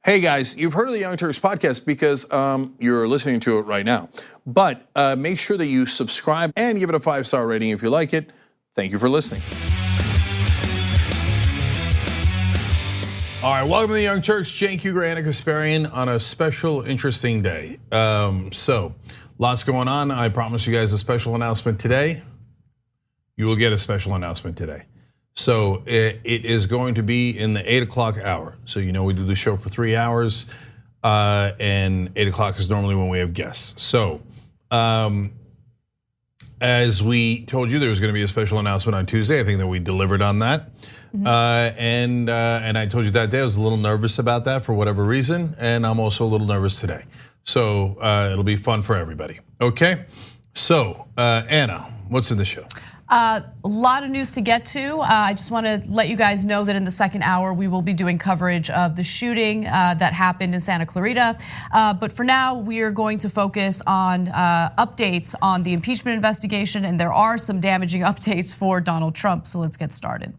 Hey guys, you've heard of the Young Turks podcast because you're listening to it right now. But make sure that you subscribe and give it a 5-star rating if you like it. Thank you for listening. All right, welcome to the Young Turks. Cenk, Uygur, and Kasparian on a special, interesting day. So, lots going on. I promise you guys a special announcement today. You will get a special announcement today. So it is going to be in the 8 o'clock hour. So you know we do the show for 3 hours, and 8 o'clock is normally when we have guests. So as we told you, there was going to be a special announcement on Tuesday. I think that we delivered on that, and I told you that day I was a little nervous about that for whatever reason, and I'm also a little nervous today. So it'll be fun for everybody. Okay, so Anna, what's in the show? A lot of news to get to. I just want to let you guys know that in the second hour, we will be doing coverage of the shooting that happened in Santa Clarita. But for now, we are going to focus on updates on the impeachment investigation, and there are some damaging updates for Donald Trump, so let's get started.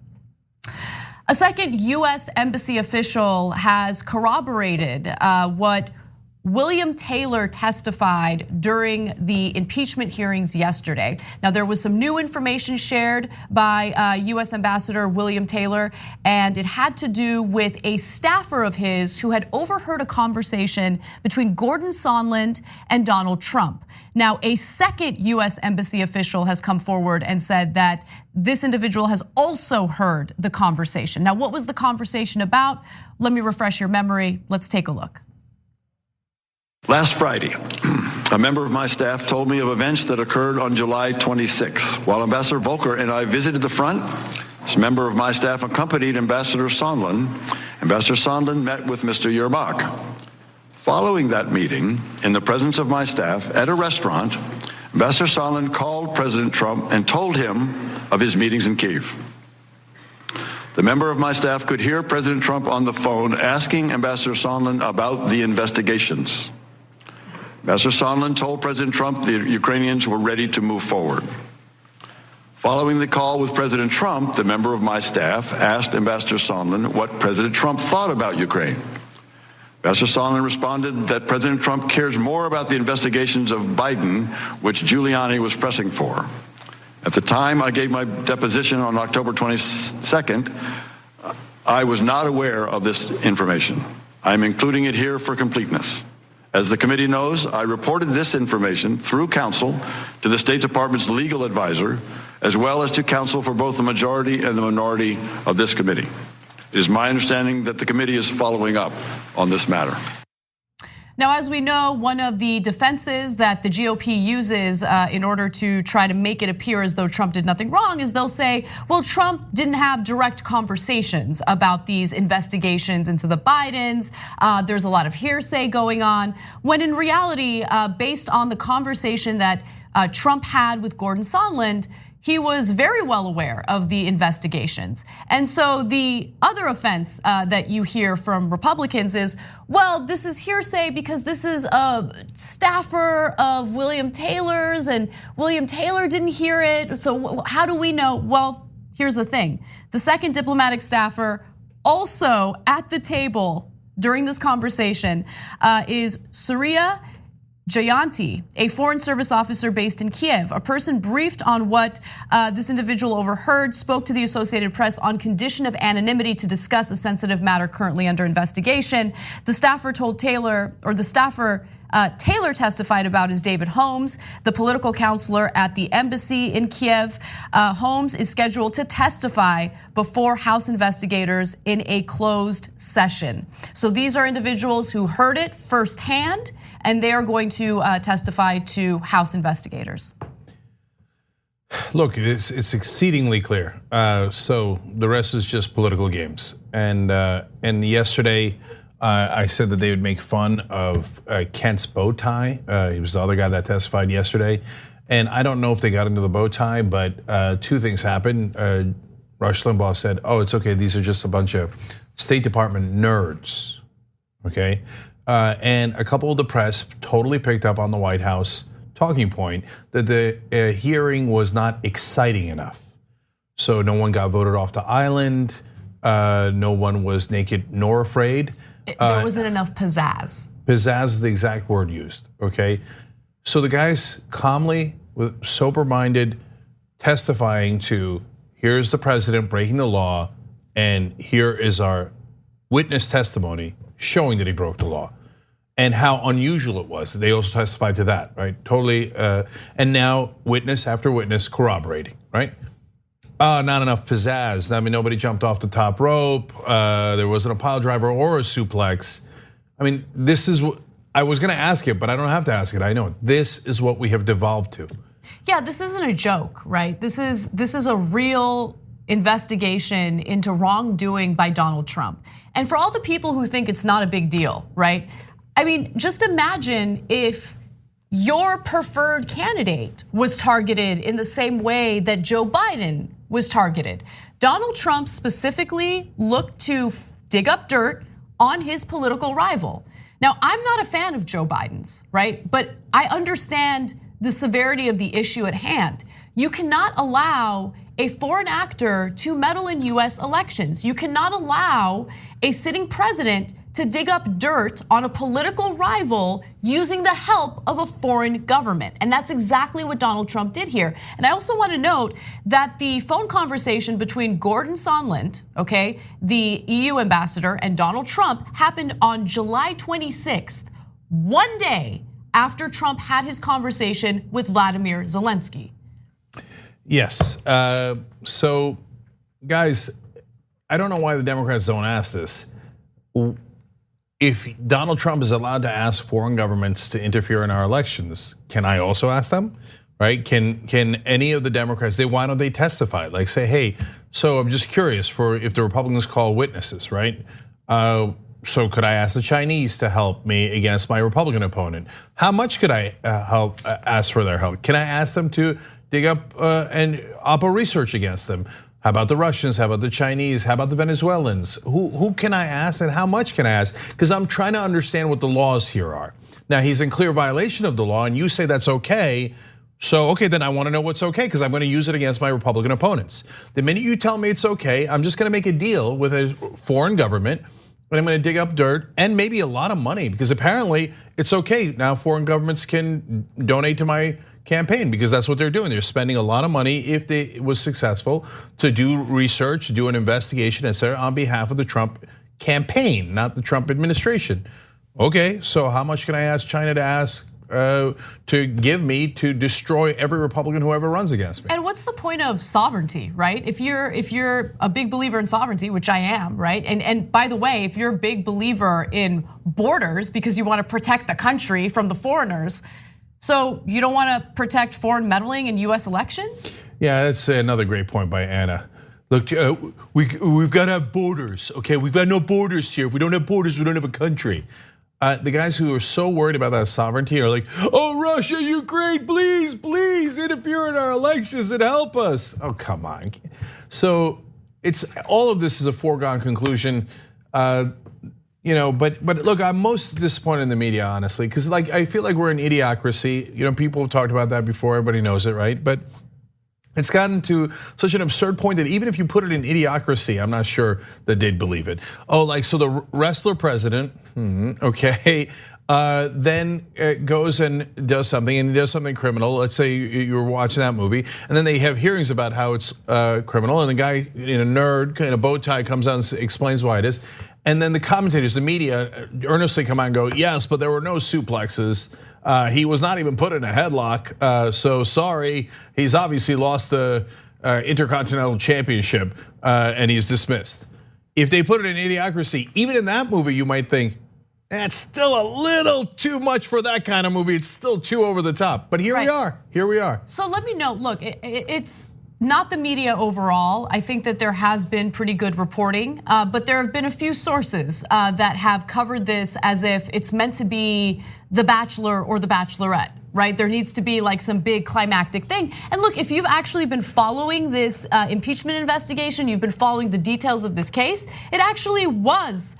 A second US embassy official has corroborated what William Taylor testified during the impeachment hearings yesterday. Now, there was some new information shared by US Ambassador William Taylor, and it had to do with a staffer of his who had overheard a conversation between Gordon Sondland and Donald Trump. Now, a second US embassy official has come forward and said that this individual has also heard the conversation. Now, what was the conversation about? Let me refresh your memory. Let's take a look. Last Friday, a member of my staff told me of events that occurred on July 26th. While Ambassador Volker and I visited the front, this member of my staff accompanied Ambassador Sondland. Ambassador Sondland met with Mr. Yermak. Following that meeting, in the presence of my staff at a restaurant, Ambassador Sondland called President Trump and told him of his meetings in Kyiv. The member of my staff could hear President Trump on the phone asking Ambassador Sondland about the investigations. Ambassador Sondland told President Trump the Ukrainians were ready to move forward. Following the call with President Trump, the member of my staff asked Ambassador Sondland what President Trump thought about Ukraine. Ambassador Sondland responded that President Trump cares more about the investigations of Biden, which Giuliani was pressing for. At the time I gave my deposition on October 22nd, I was not aware of this information. I'm including it here for completeness. As the committee knows, I reported this information through counsel to the State Department's legal advisor, as well as to counsel for both the majority and the minority of this committee. It is my understanding that the committee is following up on this matter. Now, as we know, one of the defenses that the GOP uses in order to try to make it appear as though Trump did nothing wrong is they'll say, well, Trump didn't have direct conversations about these investigations into the Bidens. There's a lot of hearsay going on, when in reality, based on the conversation that Trump had with Gordon Sondland, he was very well aware of the investigations. And so the other offense that you hear from Republicans is, well, this is hearsay because this is a staffer of William Taylor's and William Taylor didn't hear it. So how do we know? Well, here's the thing. The second diplomatic staffer also at the table during this conversation is Surya Jayanti, a foreign service officer based in Kiev. A person briefed on what this individual overheard spoke to the Associated Press on condition of anonymity to discuss a sensitive matter currently under investigation. The staffer told Taylor, or the staffer Taylor testified about is David Holmes, the political counselor at the embassy in Kiev. Holmes is scheduled to testify before House investigators in a closed session. So these are individuals who heard it firsthand, and they are going to testify to House investigators. Look, it's exceedingly clear. So the rest is just political games. And yesterday, I said that they would make fun of Kent's bow tie. He was the other guy that testified yesterday. And I don't know if they got into the bow tie, but two things happened. Rush Limbaugh said, oh, it's okay, these are just a bunch of State Department nerds, okay? And a couple of the press totally picked up on the White House talking point that the hearing was not exciting enough. So no one got voted off the island, no one was naked nor afraid. There wasn't enough pizzazz. Pizzazz is the exact word used, okay? So the guy's calmly, sober-minded, testifying to, here's the president breaking the law, and here is our witness testimony showing that he broke the law, and how unusual it was. They also testified to that, right? Totally, and now witness after witness corroborating, right? Not enough pizzazz. I mean, nobody jumped off the top rope. There wasn't a pile driver or a suplex. I mean, this is what I was gonna ask it, but I don't have to ask it. I know it. This is what we have devolved to. Yeah, this isn't a joke, right? This is a real investigation into wrongdoing by Donald Trump. And for all the people who think it's not a big deal, right? I mean, just imagine if your preferred candidate was targeted in the same way that Joe Biden was targeted. Donald Trump specifically looked to dig up dirt on his political rival. Now, I'm not a fan of Joe Biden's, right? But I understand the severity of the issue at hand. You cannot allow a foreign actor to meddle in US elections. You cannot allow a sitting president to dig up dirt on a political rival using the help of a foreign government. And that's exactly what Donald Trump did here. And I also want to note that the phone conversation between Gordon Sondland, okay, the EU ambassador, and Donald Trump happened on July 26th, one day after Trump had his conversation with Vladimir Zelensky. Yes, so guys, I don't know why the Democrats don't ask this. If Donald Trump is allowed to ask foreign governments to interfere in our elections, can I also ask them, right? Can any of the Democrats, why don't they testify? Like say, hey, so I'm just curious for if the Republicans call witnesses, right? So could I ask the Chinese to help me against my Republican opponent? How much could I ask for their help? Can I ask them to dig up and OPPO research against them? How about the Russians? How about the Chinese? How about the Venezuelans? Who can I ask and how much can I ask? Because I'm trying to understand what the laws here are. Now he's in clear violation of the law and you say that's okay. So, okay, then I wanna know what's okay because I'm gonna use it against my Republican opponents. The minute you tell me it's okay, I'm just gonna make a deal with a foreign government and I'm gonna dig up dirt and maybe a lot of money because apparently it's okay. Now foreign governments can donate to my campaign because that's what they're doing. They're spending a lot of money if it was successful to do research, do an investigation, etc., on behalf of the Trump campaign, not the Trump administration. Okay, so how much can I ask China to ask to give me to destroy every Republican who ever runs against me? And what's the point of sovereignty, right? If you're a big believer in sovereignty, which I am, right? And by the way, if you're a big believer in borders because you want to protect the country from the foreigners, so you don't want to protect foreign meddling in US elections? Yeah, that's another great point by Anna. Look, we've got to have borders, okay? We've got no borders here. If we don't have borders, we don't have a country. The guys who are so worried about that sovereignty are like, oh, Russia, Ukraine, please interfere in our elections and help us. Oh, come on. So it's all of this is a foregone conclusion. But look, I'm most disappointed in the media, honestly, because like I feel like we're an idiocracy. People have talked about that before, everybody knows it, right? But it's gotten to such an absurd point that even if you put it in idiocracy, I'm not sure that they'd believe it. Oh, like so the wrestler president, okay, then goes and does something and he does something criminal. Let's say you were watching that movie, and then they have hearings about how it's criminal, and the guy in a nerd in a bow tie comes out and explains why it is. And then the commentators, the media, earnestly come out and go, yes, but there were no suplexes. He was not even put in a headlock. So sorry, he's obviously lost the Intercontinental Championship and he's dismissed. If they put it in idiocracy, even in that movie, you might think, that's still a little too much for that kind of movie. It's still too over the top. But here we are. So let me know, look, it's not the media overall. I think that there has been pretty good reporting, but there have been a few sources that have covered this as if it's meant to be The Bachelor or The Bachelorette, right? There needs to be like some big climactic thing. And look, if you've actually been following this impeachment investigation, you've been following the details of this case, it actually was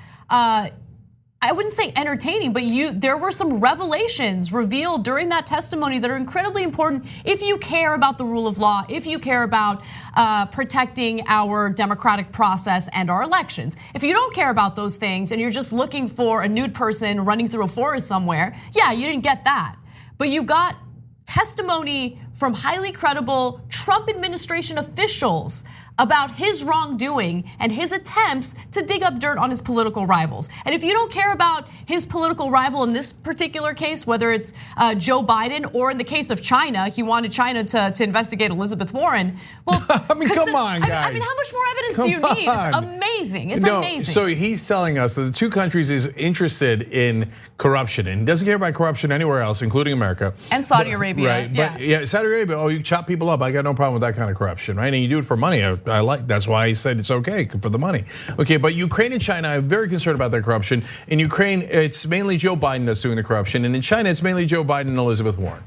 I wouldn't say entertaining, but there were some revelations revealed during that testimony that are incredibly important if you care about the rule of law, if you care about protecting our democratic process and our elections. If you don't care about those things and you're just looking for a nude person running through a forest somewhere, yeah, you didn't get that. But you got testimony from highly credible Trump administration officials about his wrongdoing and his attempts to dig up dirt on his political rivals. And if you don't care about his political rival in this particular case, whether it's Joe Biden or in the case of China, he wanted China to investigate Elizabeth Warren. Well, I mean, come on, guys. I mean, how much more evidence do you need? It's amazing. It's amazing. So he's telling us that the two countries is interested in corruption and doesn't care about corruption anywhere else, including America. And Saudi Arabia. Right, but yeah, Saudi Arabia, oh, you chop people up. I got no problem with that kind of corruption, right? And you do it for money. I like, that's why I said it's okay for the money. Okay, but Ukraine and China are very concerned about their corruption. In Ukraine, it's mainly Joe Biden that's doing the corruption. And in China, it's mainly Joe Biden and Elizabeth Warren.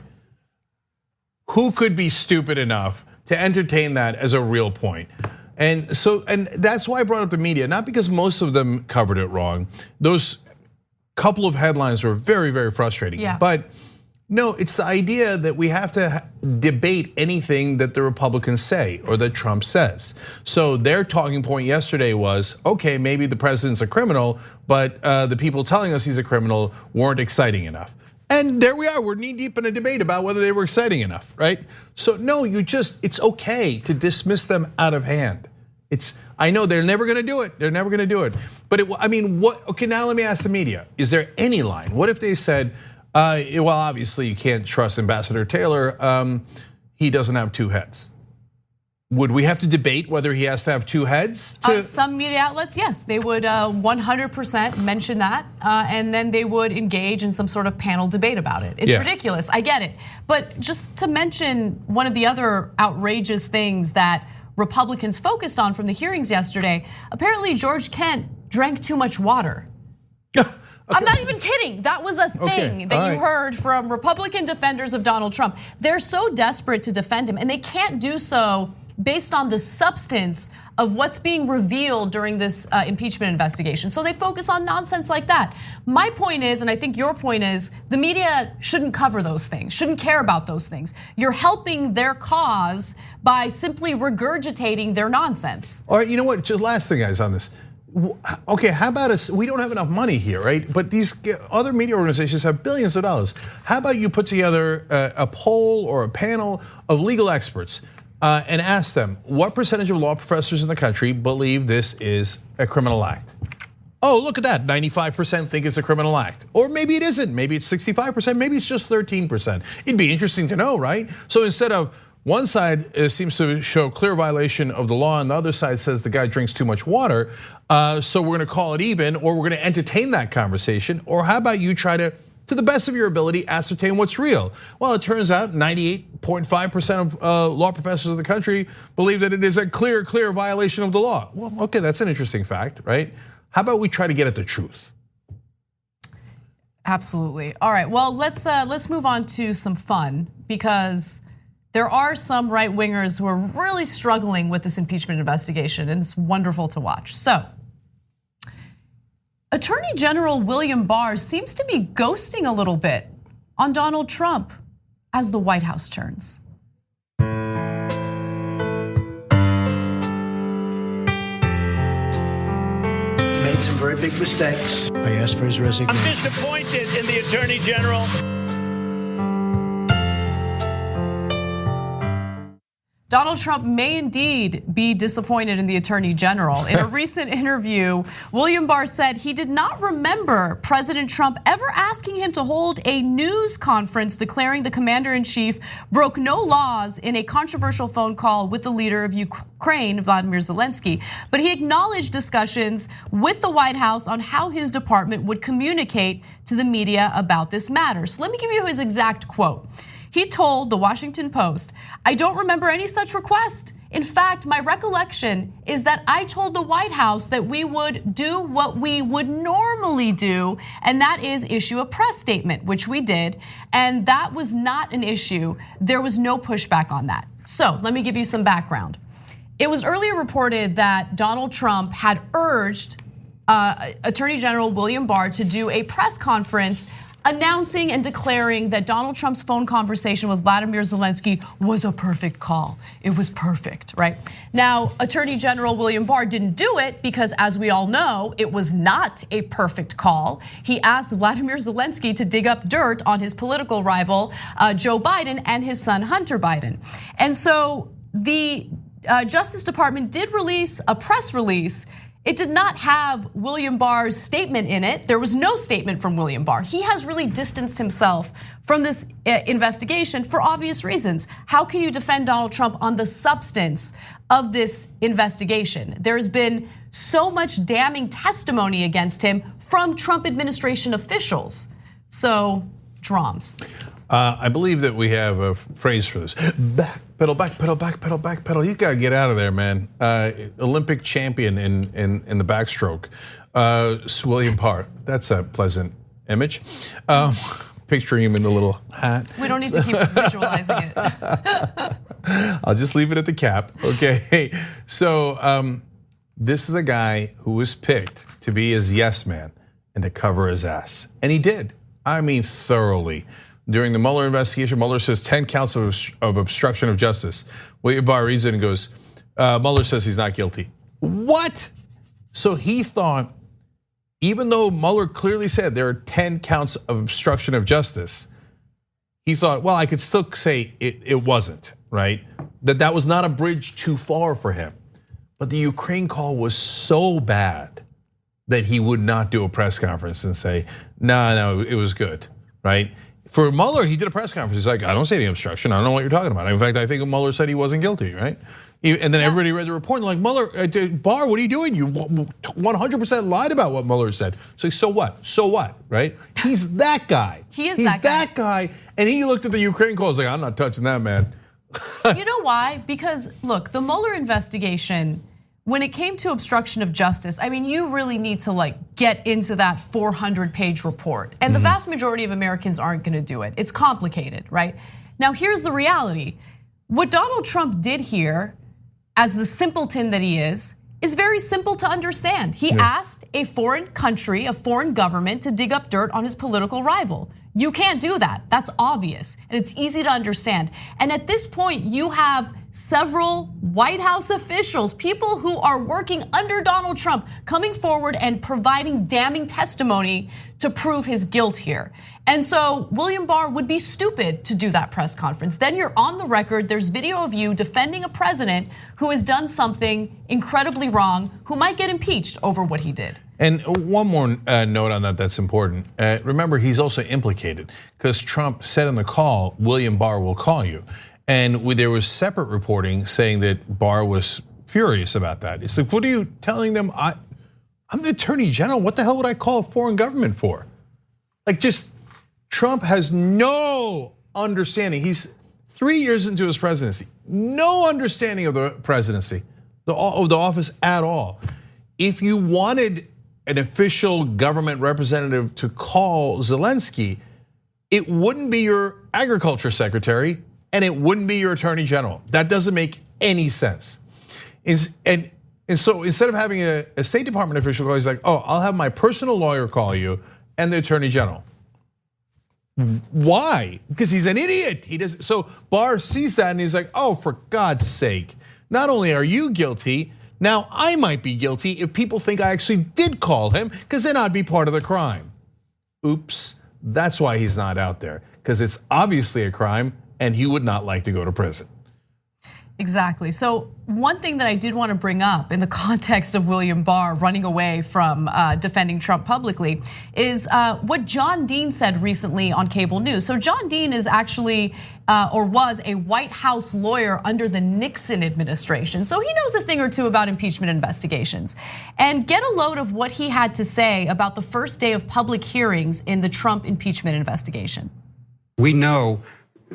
Who could be stupid enough to entertain that as a real point? And that's why I brought up the media, not because most of them covered it wrong. Those couple of headlines were very, very frustrating. Yeah. But no, it's the idea that we have to debate anything that the Republicans say or that Trump says. So their talking point yesterday was, okay, maybe the president's a criminal, but the people telling us he's a criminal weren't exciting enough. And there we are, we're knee deep in a debate about whether they were exciting enough, right? So no, it's okay to dismiss them out of hand. I know they're never gonna do it. They're never gonna do it. But I mean, what? Okay, now let me ask the media: is there any line? What if they said, well, obviously you can't trust Ambassador Taylor. He doesn't have two heads. Would we have to debate whether he has to have two heads? Some media outlets, yes, they would 100% mention that, and then they would engage in some sort of panel debate about it. It's ridiculous. I get it, but just to mention one of the other outrageous things that Republicans focused on from the hearings yesterday, apparently George Kent drank too much water. Okay. I'm not even kidding. That was a thing that you heard from Republican defenders of Donald Trump. They're so desperate to defend him, and they can't do so based on the substance of what's being revealed during this impeachment investigation. So they focus on nonsense like that. My point is, and I think your point is, the media shouldn't cover those things, shouldn't care about those things. You're helping their cause by simply regurgitating their nonsense. All right, you know what, just last thing, guys, on this. Okay, how about us? We don't have enough money here, right? But these other media organizations have billions of dollars. How about you put together a poll or a panel of legal experts and ask them what percentage of law professors in the country believe this is a criminal act? Oh, look at that, 95% think it's a criminal act. Or maybe it isn't, maybe it's 65%, maybe it's just 13%. It'd be interesting to know, right? So instead of one side seems to show clear violation of the law and the other side says the guy drinks too much water, so we're gonna call it even, or we're gonna entertain that conversation, or how about you try to the best of your ability, ascertain what's real? Well, it turns out 98.5% of law professors in the country believe that it is a clear violation of the law. Well, okay, that's an interesting fact, right? How about we try to get at the truth? Absolutely. All right, well, let's move on to some fun, because there are some right wingers who are really struggling with this impeachment investigation, and it's wonderful to watch. So, Attorney General William Barr seems to be ghosting a little bit on Donald Trump as the White House turns. Made some very big mistakes. I asked for his resignation. I'm disappointed in the Attorney General. Donald Trump may indeed be disappointed in the Attorney General. In a recent interview, William Barr said he did not remember President Trump ever asking him to hold a news conference declaring the commander-in-chief broke no laws in a controversial phone call with the leader of Ukraine, Vladimir Zelensky. But he acknowledged discussions with the White House on how his department would communicate to the media about this matter. So let me give you his exact quote. He told the Washington Post, "I don't remember any such request. In fact, my recollection is that I told the White House that we would do what we would normally do, and that is issue a press statement," which we did, and that was not an issue. There was no pushback on that. So let me give you some background. It was earlier reported that Donald Trump had urged Attorney General William Barr to do a press conference announcing and declaring that Donald Trump's phone conversation with Vladimir Zelensky was a perfect call. It was perfect, right? Now, Attorney General William Barr didn't do it because, as we all know, it was not a perfect call. He asked Vladimir Zelensky to dig up dirt on his political rival, Joe Biden, and his son, Hunter Biden. And so the Justice Department did release a press release. It did not have William Barr's statement in it. There was no statement from William Barr. He has really distanced himself from this investigation for obvious reasons. How can you defend Donald Trump on the substance of this investigation? There's been so much damning testimony against him from Trump administration officials. So, drums. I believe that we have a phrase for this. Back pedal, back pedal, back pedal, back pedal. You gotta get out of there, man. Olympic champion in the backstroke. William Barr. That's a pleasant image. Picturing him in the little hat. We don't need to keep visualizing it. I'll just leave it at the cap. Okay. So this is a guy who was picked to be his yes man and to cover his ass, and he did. I mean, thoroughly. During the Mueller investigation, Mueller says 10 counts of obstruction of justice. William Barr reads it and goes, Mueller says he's not guilty. What? So he thought, even though Mueller clearly said there are 10 counts of obstruction of justice, he thought, well, I could still say it wasn't, right? That was not a bridge too far for him. But the Ukraine call was so bad that he would not do a press conference and say, no, it was good, right? For Mueller, he did a press conference. He's like, I don't see any obstruction. I don't know what you're talking about. In fact, I think Mueller said he wasn't guilty, right? And then everybody read the report and like, Mueller, Barr, what are you doing? You 100% lied about what Mueller said. So what? So what, right? He's that guy. He's that guy. And he looked at the Ukraine call, was like, I'm not touching that, man. You know why? Because look, the Mueller investigation, when it came to obstruction of justice, I mean, you really need to get into that 400-page report. And the vast majority of Americans aren't gonna do it. It's complicated, right? Now, here's the reality. What Donald Trump did here, as the simpleton that he is very simple to understand. He asked a foreign country, a foreign government to dig up dirt on his political rival. You can't do that, that's obvious, and it's easy to understand. And at this point, you have several White House officials, people who are working under Donald Trump, coming forward and providing damning testimony to prove his guilt here. And so William Barr would be stupid to do that press conference. Then you're on the record, there's video of you defending a president who has done something incredibly wrong, who might get impeached over what he did. And one more note on that's important. Remember, he's also implicated because Trump said on the call, William Barr will call you. And there was separate reporting saying that Barr was furious about that. It's like, what are you telling them? I'm the attorney general. What the hell would I call a foreign government for? Trump has no understanding. He's 3 years into his presidency. No understanding of the presidency, of the office at all. If you wanted an official government representative to call Zelensky, it wouldn't be your agriculture secretary and it wouldn't be your attorney general. That doesn't make any sense. And so instead of having a State Department official call, he's like, oh, I'll have my personal lawyer call you and the attorney general. Why? Because he's an idiot. He does. So Barr sees that and he's like, oh, for God's sake, not only are you guilty, now I might be guilty if people think I actually did call him, because then I'd be part of the crime. Oops, that's why he's not out there, because it's obviously a crime and he would not like to go to prison. Exactly. So one thing that I did want to bring up in the context of William Barr running away from defending Trump publicly is what John Dean said recently on cable news. So John Dean is actually, or was a White House lawyer under the Nixon administration. So he knows a thing or two about impeachment investigations. And get a load of what he had to say about the first day of public hearings in the Trump impeachment investigation. We know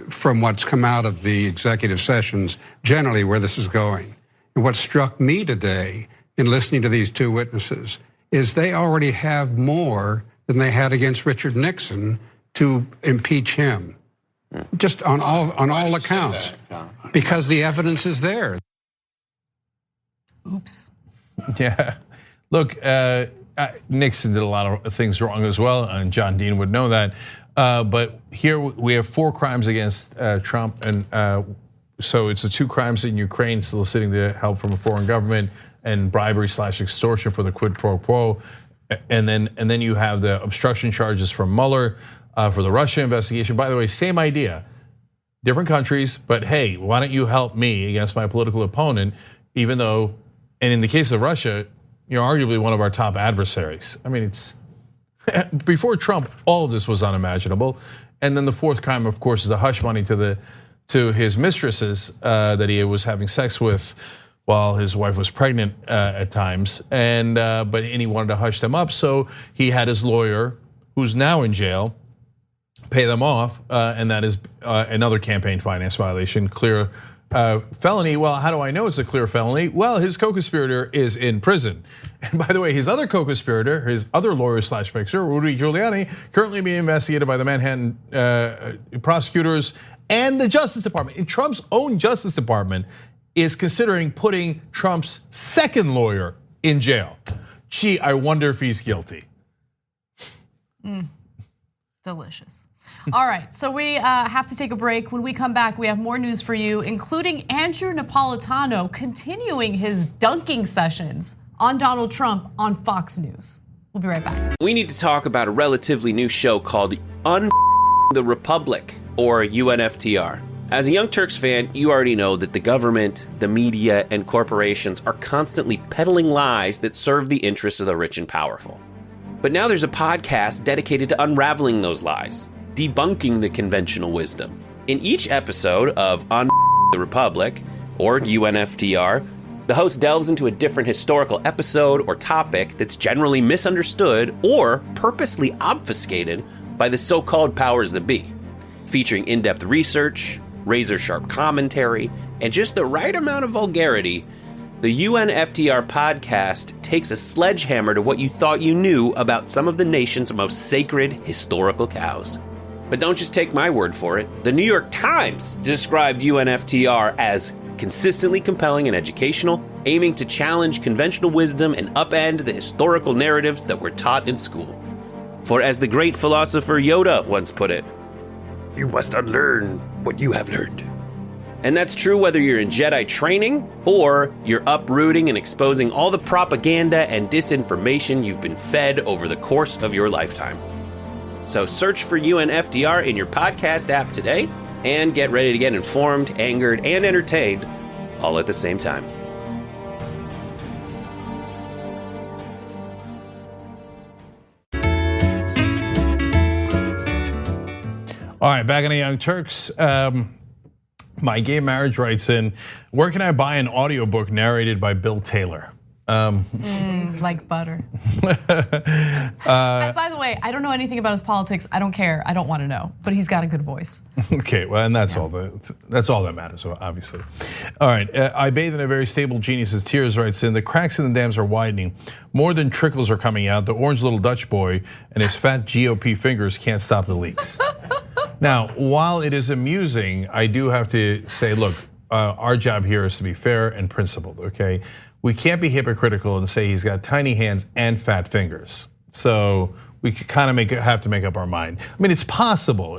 from what's come out of the executive sessions, generally where this is going. And what struck me today in listening to these two witnesses is they already have more than they had against Richard Nixon to impeach him. Just on all accounts, because the evidence is there. Oops. Yeah, look, Nixon did a lot of things wrong as well, and John Dean would know that. But here we have 4 crimes against Trump, and so it's the 2 crimes in Ukraine, soliciting the help from a foreign government, and bribery/extortion for the quid pro quo, and then you have the obstruction charges from Mueller for the Russia investigation. By the way, same idea, different countries, but hey, why don't you help me against my political opponent? Even though, and in the case of Russia, you're arguably one of our top adversaries. I mean, it's before Trump, all of this was unimaginable. And then the 4th crime, of course, is the hush money to his mistresses that he was having sex with while his wife was pregnant at times, but he wanted to hush them up, so he had his lawyer, who's now in jail, pay them off, and that is another campaign finance violation, clear felony. Well, how do I know it's a clear felony? Well, his co-conspirator is in prison. And by the way, his other co-conspirator, his other lawyer/fixer, Rudy Giuliani, currently being investigated by the Manhattan prosecutors and the Justice Department. And Trump's own Justice Department is considering putting Trump's second lawyer in jail. Gee, I wonder if he's guilty. Delicious. All right, so we have to take a break. When we come back, we have more news for you, including Andrew Napolitano continuing his dunking sessions on Donald Trump on Fox News. We'll be right back. We need to talk about a relatively new show called the Republic, or UNFTR. As a Young Turks fan, you already know that the government, the media, and corporations are constantly peddling lies that serve the interests of the rich and powerful. But now there's a podcast dedicated to unraveling those lies, debunking the conventional wisdom. In each episode of the Republic, or UNFTR, the host delves into a different historical episode or topic that's generally misunderstood or purposely obfuscated by the so-called powers that be, featuring in-depth research, razor-sharp commentary, and just the right amount of vulgarity. The UNFTR podcast takes a sledgehammer to what you thought you knew about some of the nation's most sacred historical cows. But don't just take my word for it. The New York Times described UNFTR as consistently compelling and educational, aiming to challenge conventional wisdom and upend the historical narratives that were taught in school. For as the great philosopher Yoda once put it, you must unlearn what you have learned. And that's true whether you're in Jedi training or you're uprooting and exposing all the propaganda and disinformation you've been fed over the course of your lifetime. So search for UNFTR in your podcast app today and get ready to get informed, angered, and entertained all at the same time. All right, back on the Young Turks. My Gay Marriage writes in, where can I buy an audiobook narrated by Bill Taylor? Like butter. By the way, I don't know anything about his politics. I don't care. I don't want to know. But he's got a good voice. Okay, well, and that's all that matters, obviously. All right, I bathe in a very stable genius's tears writes in, the cracks in the dams are widening. More than trickles are coming out. The orange little Dutch boy and his fat GOP fingers can't stop the leaks. Now, while it is amusing, I do have to say, look, our job here is to be fair and principled, okay? We can't be hypocritical and say he's got tiny hands and fat fingers. So we kind of have to make up our mind. I mean, it's possible,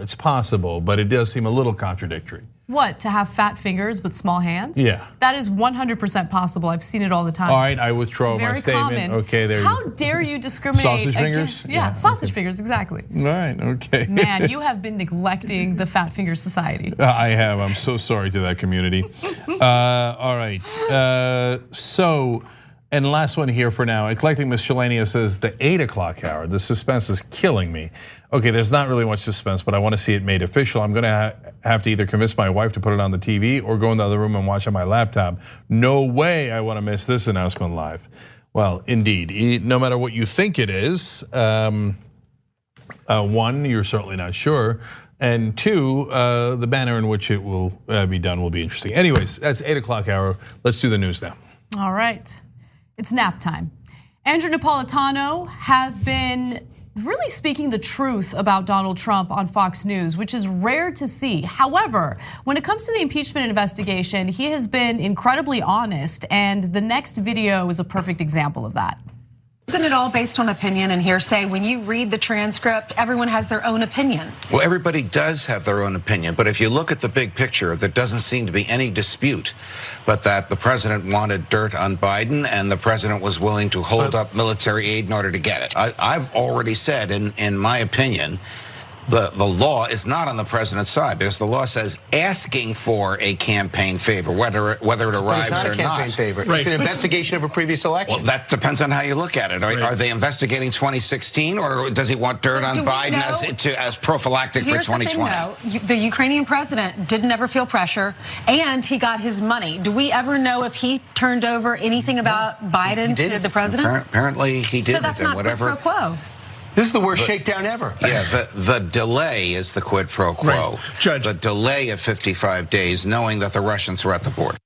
but it does seem a little contradictory. What, to have fat fingers but small hands? Yeah. That is 100% possible. I've seen it all the time. All right, I withdraw my statement. Common. Okay, there you go. How dare you discriminate? Sausage fingers? Yeah, sausage fingers, exactly. All right, okay. Man, you have been neglecting the Fat Finger Society. I have, I'm so sorry to that community. All right, so, and last one here for now. Eclectic Miscellaneous says the 8 o'clock hour, the suspense is killing me. Okay, there's not really much suspense, but I want to see it made official. I'm gonna have to either convince my wife to put it on the TV or go in the other room and watch on my laptop. No way I want to miss this announcement live. Well, indeed, no matter what you think it is, one, you're certainly not sure. And two, the manner in which it will be done will be interesting. Anyways, that's 8 o'clock hour. Let's do the news now. All right, it's nap time. Andrew Napolitano has been really speaking the truth about Donald Trump on Fox News, which is rare to see. However, when it comes to the impeachment investigation, he has been incredibly honest, and the next video is a perfect example of that. Isn't it all based on opinion and hearsay? When you read the transcript, everyone has their own opinion. Well, everybody does have their own opinion, but if you look at the big picture, there doesn't seem to be any dispute but that the president wanted dirt on Biden and the president was willing to hold up military aid in order to get it. I've already said, in my opinion, the law is not on the president's side because the law says asking for a campaign favor, whether it arrives or not. It's not a campaign favor. Right. It's an investigation of a previous election. Well, that depends on how you look at it. Are they investigating 2016, or does he want dirt on Biden as prophylactic for 2020? The Ukrainian president didn't ever feel pressure, and he got his money. Do we ever know if he turned over anything about Biden to the president? Apparently, he did. So that's not quid pro quo. This is the worst shakedown ever. Yeah, the delay is the quid pro quo. Right. Judge. The delay of 55 days, knowing that the Russians are at the border.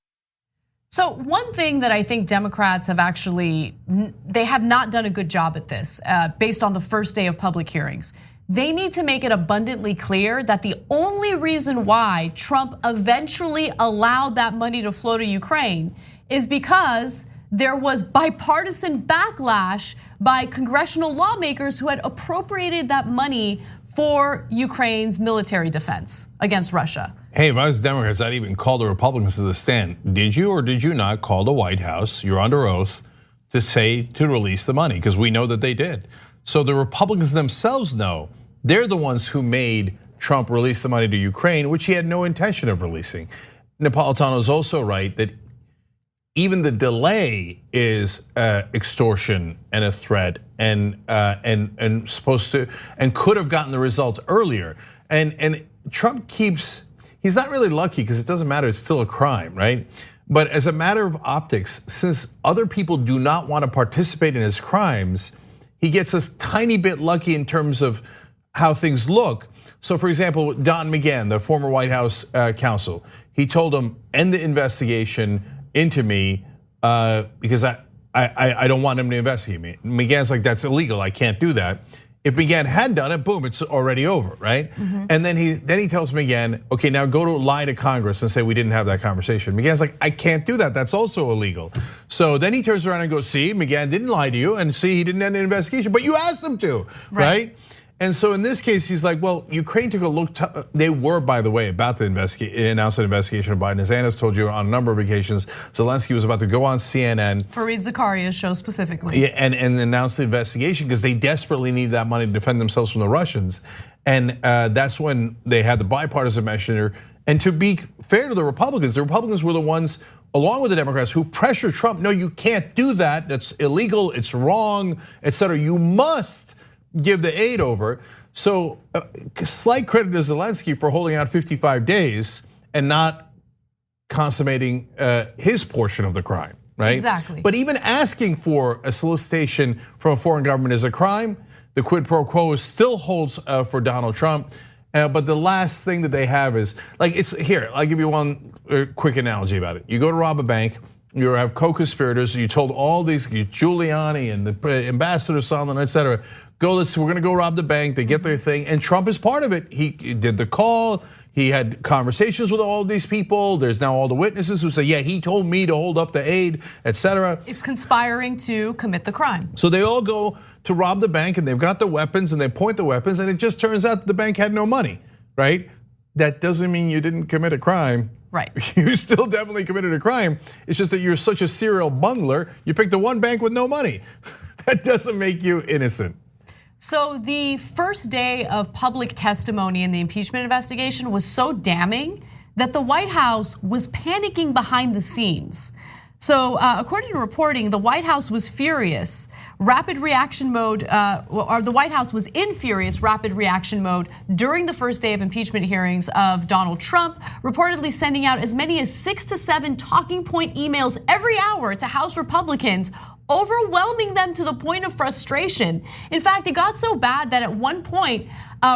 So one thing that I think Democrats have they have not done a good job at this, based on the first day of public hearings. They need to make it abundantly clear that the only reason why Trump eventually allowed that money to flow to Ukraine is because there was bipartisan backlash by congressional lawmakers who had appropriated that money for Ukraine's military defense against Russia. Hey, if I was Democrats, I'd even call the Republicans to the stand. Did you or did you not call the White House, you're under oath, to release the money? Because we know that they did. So the Republicans themselves know they're the ones who made Trump release the money to Ukraine, which he had no intention of releasing. Napolitano is also right that even the delay is extortion and a threat, and supposed to and could have gotten the results earlier. And Trump he's not really lucky because it doesn't matter, it's still a crime, right? But as a matter of optics, since other people do not want to participate in his crimes, he gets a tiny bit lucky in terms of how things look. So for example, Don McGahn, the former White House counsel, he told him, end the investigation into me because I don't want him to investigate me. McGahn's like, that's illegal, I can't do that. If McGahn had done it, boom, it's already over, right? And then he tells McGahn, okay, now go to lie to Congress and say we didn't have that conversation. McGahn's like, I can't do that, that's also illegal. So then he turns around and goes, see, McGahn didn't lie to you, and see, he didn't end the investigation, but you asked him to, right? And so in this case, he's like, well, Ukraine took a look, they were, by the way, about to announce an investigation of Biden. As Anna's told you on a number of occasions, Zelensky was about to go on CNN. Fareed Zakaria's show specifically. Yeah, and announce the investigation because they desperately need that money to defend themselves from the Russians. And that's when they had the bipartisan measure. And to be fair to the Republicans were the ones, along with the Democrats, who pressured Trump, no, you can't do that, that's illegal, it's wrong, etc. You must give the aid over. So slight credit to Zelensky for holding out 55 days and not consummating his portion of the crime, right? Exactly. But even asking for a solicitation from a foreign government is a crime. The quid pro quo still holds for Donald Trump. But the last thing that they have is, like, it's here, I'll give you one quick analogy about it. You go to rob a bank, you have co-conspirators, you told all these, Giuliani and the ambassador Sondland, etc. We're gonna go rob the bank, they get their thing, and Trump is part of it. He did the call, he had conversations with all these people. There's now all the witnesses who say, yeah, he told me to hold up the aid, etc. It's conspiring to commit the crime. So they all go to rob the bank and they've got the weapons and they point the weapons and it just turns out the bank had no money, right? That doesn't mean you didn't commit a crime. Right. You still definitely committed a crime. It's just that you're such a serial bungler, you picked the one bank with no money. That doesn't make you innocent. So the first day of public testimony in the impeachment investigation was so damning that the White House was panicking behind the scenes. So according to reporting, the White House was furious. Rapid reaction mode, or the White House was in furious rapid reaction mode during the first day of impeachment hearings of Donald Trump, reportedly sending out as many as 6 to 7 talking point emails every hour to House Republicans, overwhelming them to the point of frustration. In fact, it got so bad that at one point,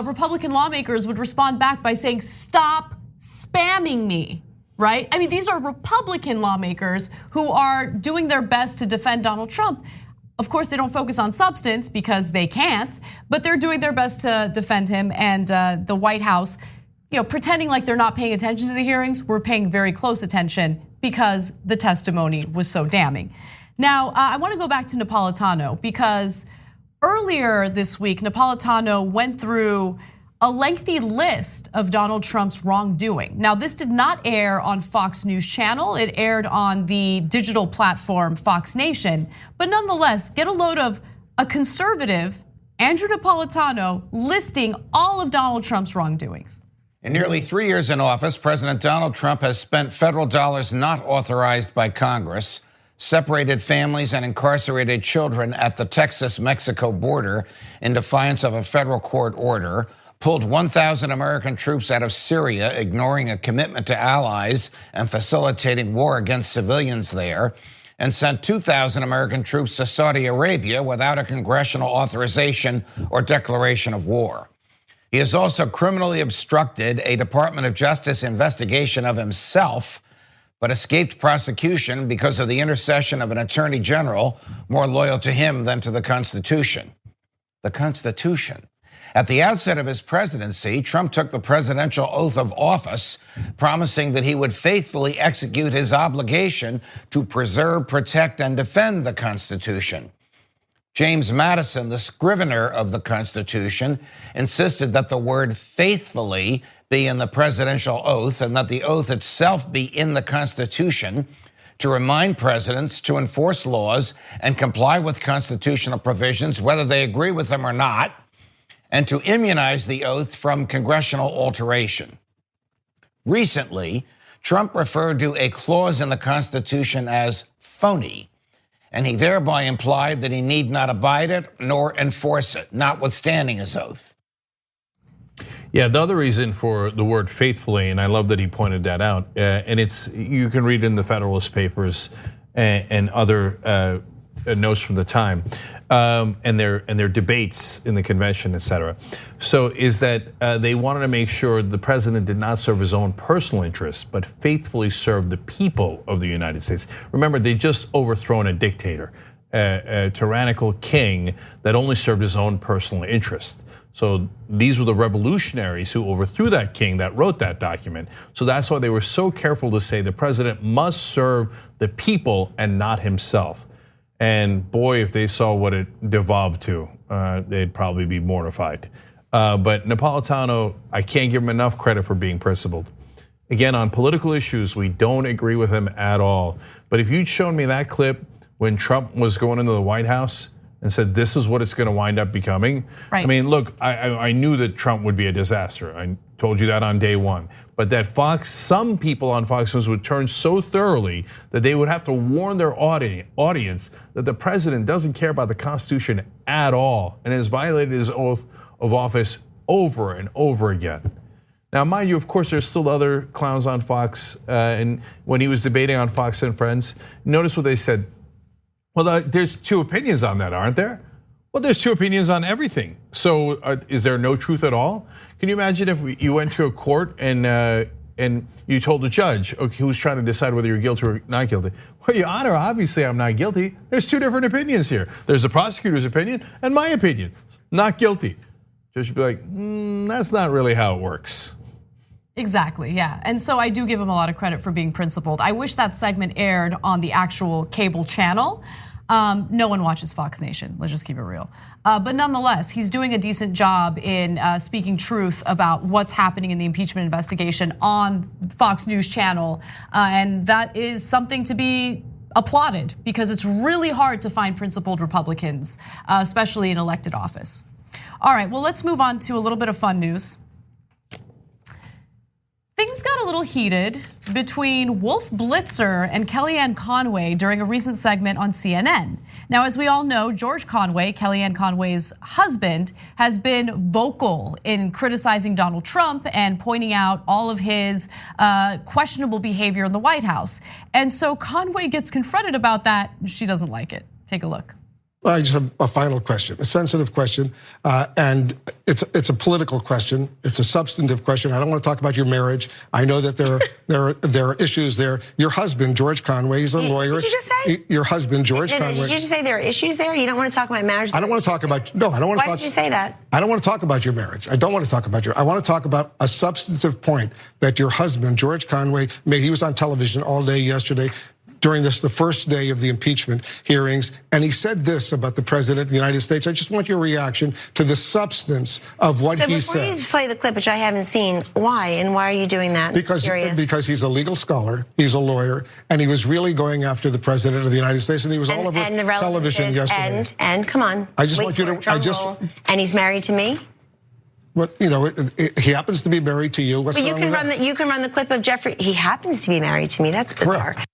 Republican lawmakers would respond back by saying, stop spamming me, right? I mean, these are Republican lawmakers who are doing their best to defend Donald Trump. Of course, they don't focus on substance because they can't, but they're doing their best to defend him. And the White House, pretending like they're not paying attention to the hearings, we're paying very close attention because the testimony was so damning. Now, I want to go back to Napolitano because earlier this week, Napolitano went through a lengthy list of Donald Trump's wrongdoing. Now, this did not air on Fox News Channel. It aired on the digital platform Fox Nation. But nonetheless, get a load of a conservative, Andrew Napolitano, listing all of Donald Trump's wrongdoings. In nearly 3 years in office, President Donald Trump has spent federal dollars not authorized by Congress, separated families and incarcerated children at the Texas-Mexico border in defiance of a federal court order, pulled 1,000 American troops out of Syria, ignoring a commitment to allies and facilitating war against civilians there, and sent 2,000 American troops to Saudi Arabia without a congressional authorization or declaration of war. He has also criminally obstructed a Department of Justice investigation of himself, but escaped prosecution because of the intercession of an attorney general more loyal to him than to the Constitution. The Constitution. At the outset of his presidency, Trump took the presidential oath of office, promising that he would faithfully execute his obligation to preserve, protect, and defend the Constitution. James Madison, the scrivener of the Constitution, insisted that the word faithfully be in the presidential oath and that the oath itself be in the Constitution to remind presidents to enforce laws and comply with constitutional provisions, whether they agree with them or not, and to immunize the oath from congressional alteration. Recently, Trump referred to a clause in the Constitution as phony, and he thereby implied that he need not abide it nor enforce it, notwithstanding his oath. Yeah, the other reason for the word faithfully, and I love that he pointed that out, and you can read in the Federalist Papers and other notes from the time, and their debates in the convention, et cetera. So is that they wanted to make sure the president did not serve his own personal interests, but faithfully serve the people of the United States. Remember, they just overthrown a dictator, a tyrannical king that only served his own personal interest. So these were the revolutionaries who overthrew that king that wrote that document. So that's why they were so careful to say the president must serve the people and not himself. And boy, if they saw what it devolved to, they'd probably be mortified. But Napolitano, I can't give him enough credit for being principled. Again, on political issues, we don't agree with him at all. But if you'd shown me that clip when Trump was going into the White House and said, this is what it's gonna wind up becoming. Right. I mean, look, I knew that Trump would be a disaster. I told you that on day one. But that some people on Fox News would turn so thoroughly that they would have to warn their audience that the president doesn't care about the Constitution at all and has violated his oath of office over and over again. Now, mind you, of course, there's still other clowns on Fox, and when he was debating on Fox and Friends, notice what they said. Well, there's two opinions on that, aren't there? Well, there's two opinions on everything. So is there no truth at all? Can you imagine if you went to a court and you told the judge, okay, who's trying to decide whether you're guilty or not guilty? Well, Your Honor, obviously I'm not guilty. There's two different opinions here. There's the prosecutor's opinion and my opinion, not guilty. Judge would be like, that's not really how it works. Exactly, yeah. And so I do give him a lot of credit for being principled. I wish that segment aired on the actual cable channel. No one watches Fox Nation, let's just keep it real. But nonetheless, he's doing a decent job in speaking truth about what's happening in the impeachment investigation on Fox News Channel. And that is something to be applauded because it's really hard to find principled Republicans, especially in elected office. All right, well, let's move on to a little bit of fun news. Things got a little heated between Wolf Blitzer and Kellyanne Conway during a recent segment on CNN. Now, as we all know, George Conway, Kellyanne Conway's husband, has been vocal in criticizing Donald Trump and pointing out all of his questionable behavior in the White House. And so Conway gets confronted about that. She doesn't like it. Take a look. I just have a final question, a sensitive question, and it's a political question. It's a substantive question. I don't want to talk about your marriage. I know that there are issues there. Your husband, George Conway, he's a lawyer. Did you just say? Your husband, George Conway. Did you just say there are issues there? You don't want to talk about marriage? I don't want to talk about. No, I don't want to talk. Why did you say that? I don't want to talk about your marriage. I don't want to talk about your. I want to talk about a substantive point that your husband, George Conway, made. He was on television all day yesterday, during the first day of the impeachment hearings, and he said this about the president of the United States. I just want your reaction to the substance of what he said. So before you play the clip, which I haven't seen, why? And why are you doing that? Because he's a legal scholar, he's a lawyer, and he was really going after the president of the United States, and he was all over television yesterday. And come on, I just want you to. And he's married to me. But he happens to be married to you. What's wrong with that? You can run the clip of Jeffrey. He happens to be married to me. That's bizarre. Correct.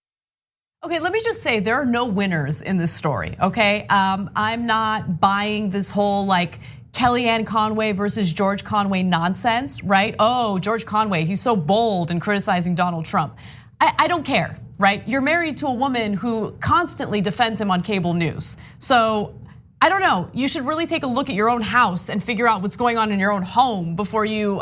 Okay, let me just say there are no winners in this story. Okay, I'm not buying this whole like Kellyanne Conway versus George Conway nonsense, right? Oh, George Conway, he's so bold in criticizing Donald Trump. I don't care, right? You're married to a woman who constantly defends him on cable news. So I don't know, you should really take a look at your own house and figure out what's going on in your own home before you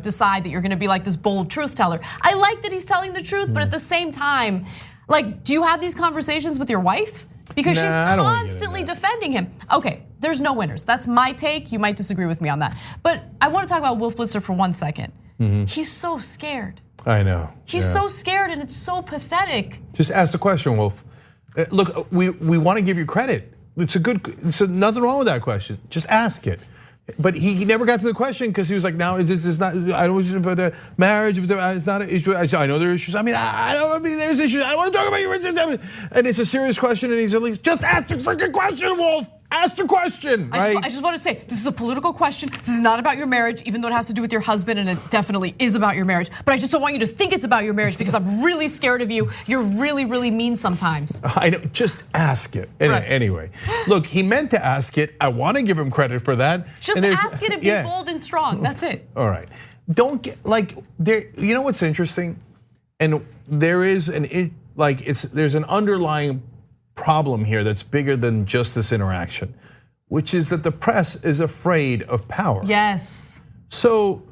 decide that you're gonna be like this bold truth teller. I like that he's telling the truth, but at the same time, like, do you have these conversations with your wife? Because she's constantly defending him. Okay, there's no winners. That's my take. You might disagree with me on that. But I want to talk about Wolf Blitzer for 1 second. He's so scared. I know. He's so scared, and it's so pathetic. Just ask the question, Wolf. Look, we want to give you credit. It's nothing wrong with that question. Just ask it. But he never got to the question because he was like, "Now it's not. I don't want you to put marriage. It's not an issue. I know there are issues. I mean, there's issues. I don't want to talk about your relationship." And it's a serious question, and he's at least just ask the freaking question, Wolf. Ask the question, right? I just want to say, this is a political question. This is not about your marriage, even though it has to do with your husband, and it definitely is about your marriage. But I just don't want you to think it's about your marriage because I'm really scared of you. You're really, really mean sometimes. I know, just ask it. Anyway, look, he meant to ask it. I want to give him credit for that. Just ask it and be bold and strong, that's it. All right, don't get, like, there. You know what's interesting? And there is there's an underlying problem here that's bigger than just this interaction, which is that the press is afraid of power. Yes. So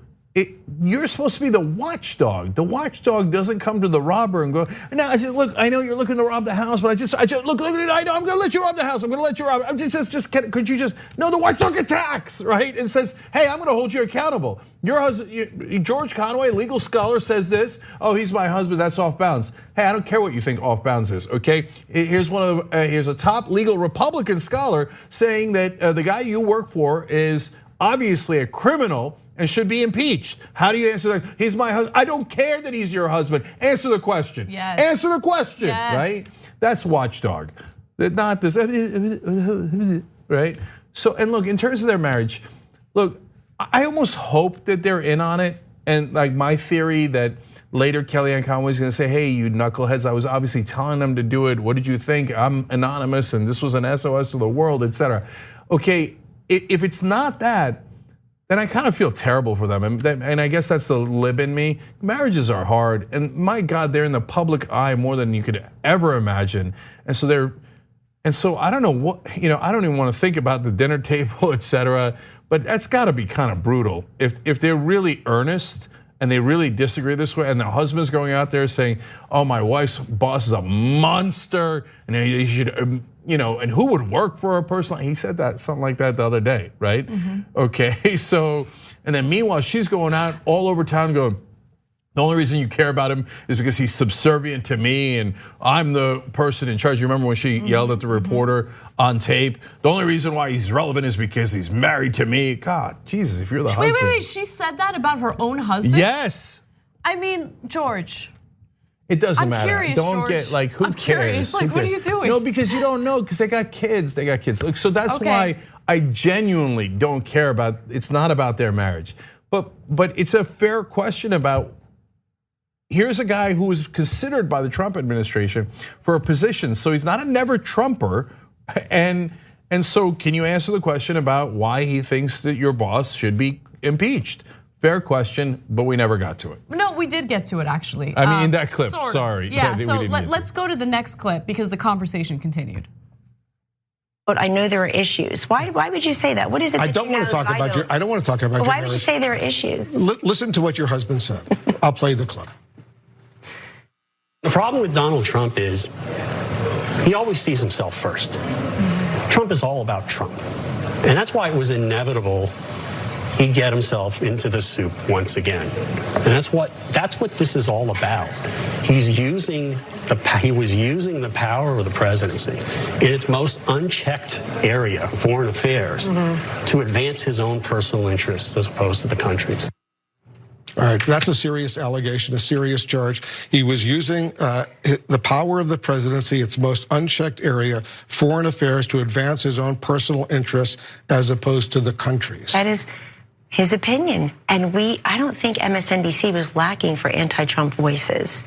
you're supposed to be the watchdog. The watchdog doesn't come to the robber and go, "Now I said, look, I know you're looking to rob the house, but I just look, I know I'm gonna let you rob the house. I'm gonna let you rob it. Could you just?" No, the watchdog attacks, right? And says, "Hey, I'm gonna hold you accountable. Your husband, George Conway, legal scholar, says this. Oh, he's my husband. That's off bounds. Hey, I don't care what you think off bounds is. Okay, here's a top legal Republican scholar saying that the guy you work for is obviously a criminal and should be impeached. How do you answer that? He's my husband. I don't care that he's your husband. Answer the question. Yes. Answer the question, yes. Right? That's watchdog. Not this, right? So, and look, in terms of their marriage, look, I almost hope that they're in on it. And like my theory that later Kellyanne Conway's gonna say, "Hey, you knuckleheads, I was obviously telling them to do it. What did you think? I'm anonymous and this was an SOS to the world, etc." Okay, if it's not that, then I kind of feel terrible for them. And I guess that's the lib in me. Marriages are hard, and my God, they're in the public eye more than you could ever imagine. And so I don't know what, I don't even want to think about the dinner table, etc. But that's got to be kind of brutal. If they're really earnest and they really disagree this way, and the husband's going out there saying, "Oh, my wife's boss is a monster, and he should, and who would work for a person?" He said that something like that the other day, right? Okay, so and then meanwhile she's going out all over town going, "The only reason you care about him is because he's subservient to me and I'm the person in charge." You remember when she yelled at the reporter on tape? "The only reason why he's relevant is because he's married to me." God, Jesus, if you're the husband. Wait, she said that about her own husband? Yes. I mean, George. It doesn't matter. Curious, don't George. Get like, who I'm cares? Curious. Like, what are you doing? No, because you don't know, because they got kids. Look, so that's why I genuinely don't care about. It's not about their marriage, but it's a fair question about. Here's a guy who was considered by the Trump administration for a position, so he's not a never Trumper, and so can you answer the question about why he thinks that your boss should be impeached? Fair question, but we never got to it. No, we did get to it actually. I mean, in that clip, sort of. Sorry. Yeah, so let's go to the next clip because the conversation continued. But I know there are issues. Why would you say that? What is it? I don't want to talk about your. I don't want to talk about your. Why would you say there are issues? Listen to what your husband said. I'll play the clip. The problem with Donald Trump is he always sees himself first. Trump is all about Trump. And that's why it was inevitable he'd get himself into the soup once again. And that's what this is all about. He was using the power of the presidency in its most unchecked area, foreign affairs, to advance his own personal interests as opposed to the country's. All right, that's a serious allegation, a serious charge. He was using the power of the presidency, its most unchecked area, foreign affairs, to advance his own personal interests as opposed to the country's. That is his opinion. And I don't think MSNBC was lacking for anti-Trump voices.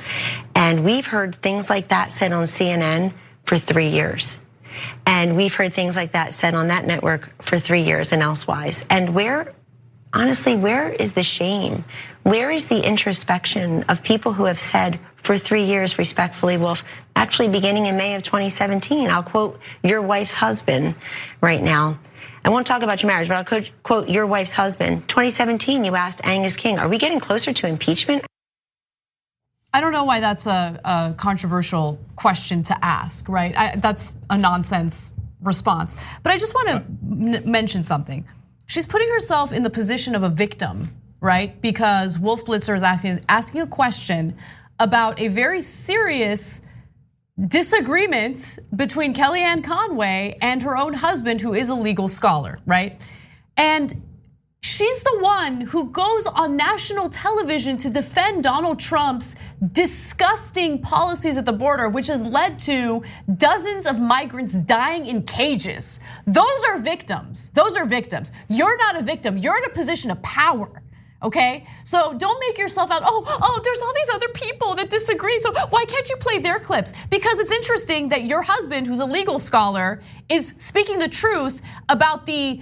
And we've heard things like that said on CNN for 3 years. And we've heard things like that said on that network for 3 years and elsewise. And honestly, where is the shame? Where is the introspection of people who have said for 3 years respectfully, well, actually beginning in May of 2017, I'll quote your wife's husband right now. I won't talk about your marriage, but I'll quote your wife's husband. 2017, you asked Angus King, are we getting closer to impeachment? I don't know why that's a controversial question to ask, right? That's a nonsense response. But I just want to mention something. She's putting herself in the position of a victim, right? Because Wolf Blitzer is asking a question about a very serious disagreement between Kellyanne Conway and her own husband, who is a legal scholar, right? And she's the one who goes on national television to defend Donald Trump's disgusting policies at the border, which has led to dozens of migrants dying in cages. Those are victims. Those are victims. You're not a victim. You're in a position of power. Okay, so don't make yourself out, oh, there's all these other people that disagree, so why can't you play their clips? Because it's interesting that your husband, who's a legal scholar, is speaking the truth about the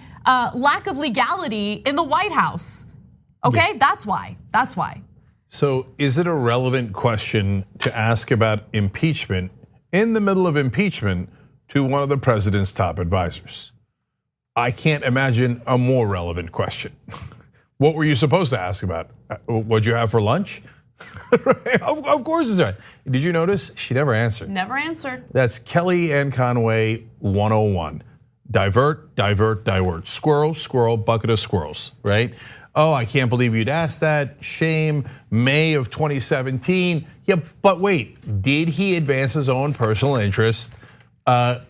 lack of legality in the White House. Okay, yeah. That's why. So is it a relevant question to ask about impeachment in the middle of impeachment to one of the president's top advisors? I can't imagine a more relevant question. What were you supposed to ask about? What'd you have for lunch? Of course it's right. Did you notice she never answered? Never answered. That's Kellyanne Conway 101. Divert, divert, divert. Squirrel, squirrel, bucket of squirrels, right? Oh, I can't believe you'd ask that. Shame. May of 2017. Yeah, but wait, did he advance his own personal interest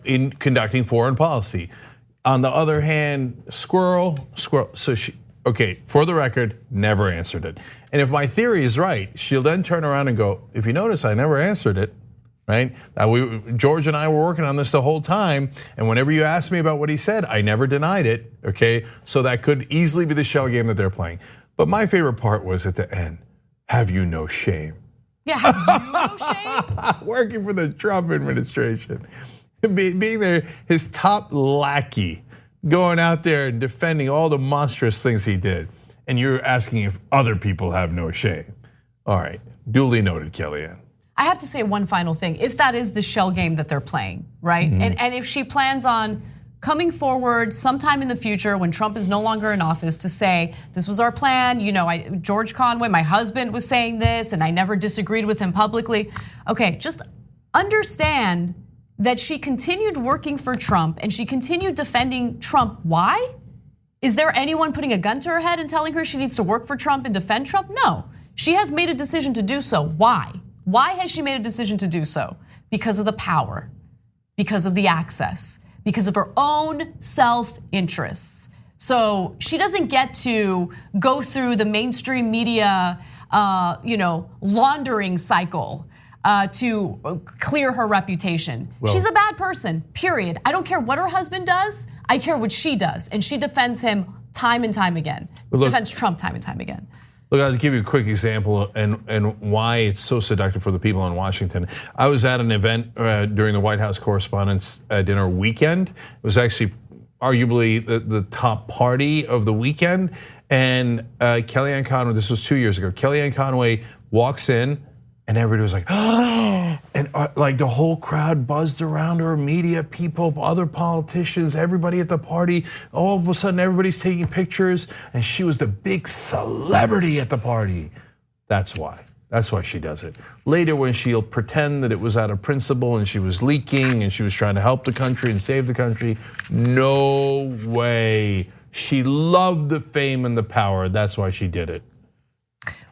in conducting foreign policy? On the other hand, squirrel, squirrel. So okay, for the record, never answered it. And if my theory is right, she'll then turn around and go, if you notice, I never answered it, right? Now, George and I were working on this the whole time, and whenever you asked me about what he said, I never denied it, okay? So that could easily be the shell game that they're playing. But my favorite part was at the end, have you no shame? Yeah, have you no shame? Working for the Trump administration, being there, his top lackey, going out there and defending all the monstrous things he did. And you're asking if other people have no shame. All right, duly noted, Kellyanne. I have to say one final thing. If that is the shell game that they're playing, right? And if she plans on coming forward sometime in the future when Trump is no longer in office to say, this was our plan, George Conway, my husband was saying this and I never disagreed with him publicly. Okay, just understand that she continued working for Trump and she continued defending Trump. Why? Is there anyone putting a gun to her head and telling her she needs to work for Trump and defend Trump? No, she has made a decision to do so. Why? Why has she made a decision to do so? Because of the power, because of the access, because of her own self-interests. So she doesn't get to go through the mainstream media, laundering cycle to clear her reputation. Well, she's a bad person, period. I don't care what her husband does, I care what she does. And she defends him time and time again. Defends Trump time and time again. Look, I'll give you a quick example and why it's so seductive for the people in Washington. I was at an event during the White House Correspondents' Dinner weekend. It was actually arguably the top party of the weekend. And Kellyanne Conway, this was 2 years ago, Kellyanne Conway walks in and everybody was like, oh, and like the whole crowd buzzed around her, media people, other politicians, everybody at the party. All of a sudden, everybody's taking pictures, and she was the big celebrity at the party. That's why she does it. Later, when she'll pretend that it was out of principle and she was leaking and she was trying to help the country and save the country, no way She loved the fame and the power. That's why she did it.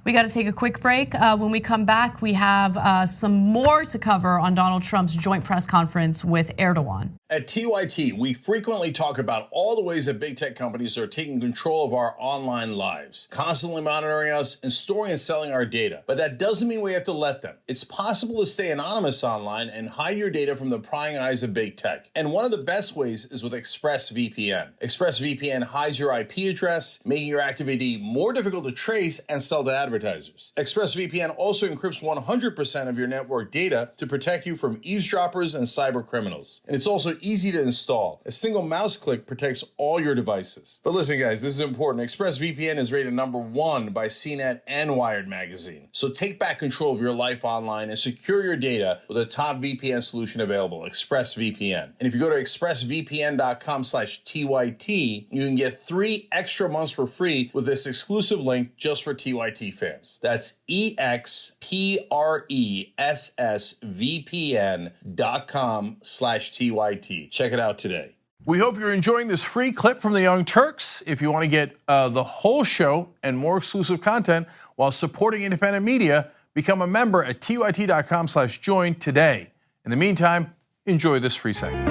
We got to take a quick break. When we come back, we have some more to cover on Donald Trump's joint press conference with Erdogan. At TYT, we frequently talk about all the ways that big tech companies are taking control of our online lives, constantly monitoring us and storing and selling our data. But that doesn't mean we have to let them. It's possible to stay anonymous online and hide your data from the prying eyes of big tech. And one of the best ways is with ExpressVPN. ExpressVPN hides your IP address, making your activity more difficult to trace and sell to advertisers. ExpressVPN also encrypts 100% of your network data to protect you from eavesdroppers and cyber criminals. And it's also easy to install. A single mouse click protects all your devices. But listen, guys, this is important. ExpressVPN is rated #1 by CNET and Wired magazine. So take back control of your life online and secure your data with a top VPN solution available, ExpressVPN. And if you go to expressvpn.com/TYT, you can get 3 extra months for free with this exclusive link just for TYT fans. That's expressvpn.com/TYT. Check it out today. We hope you're enjoying this free clip from the Young Turks. If you want to get the whole show and more exclusive content while supporting independent media, become a member at tyt.com/join today. In the meantime, enjoy this free segment.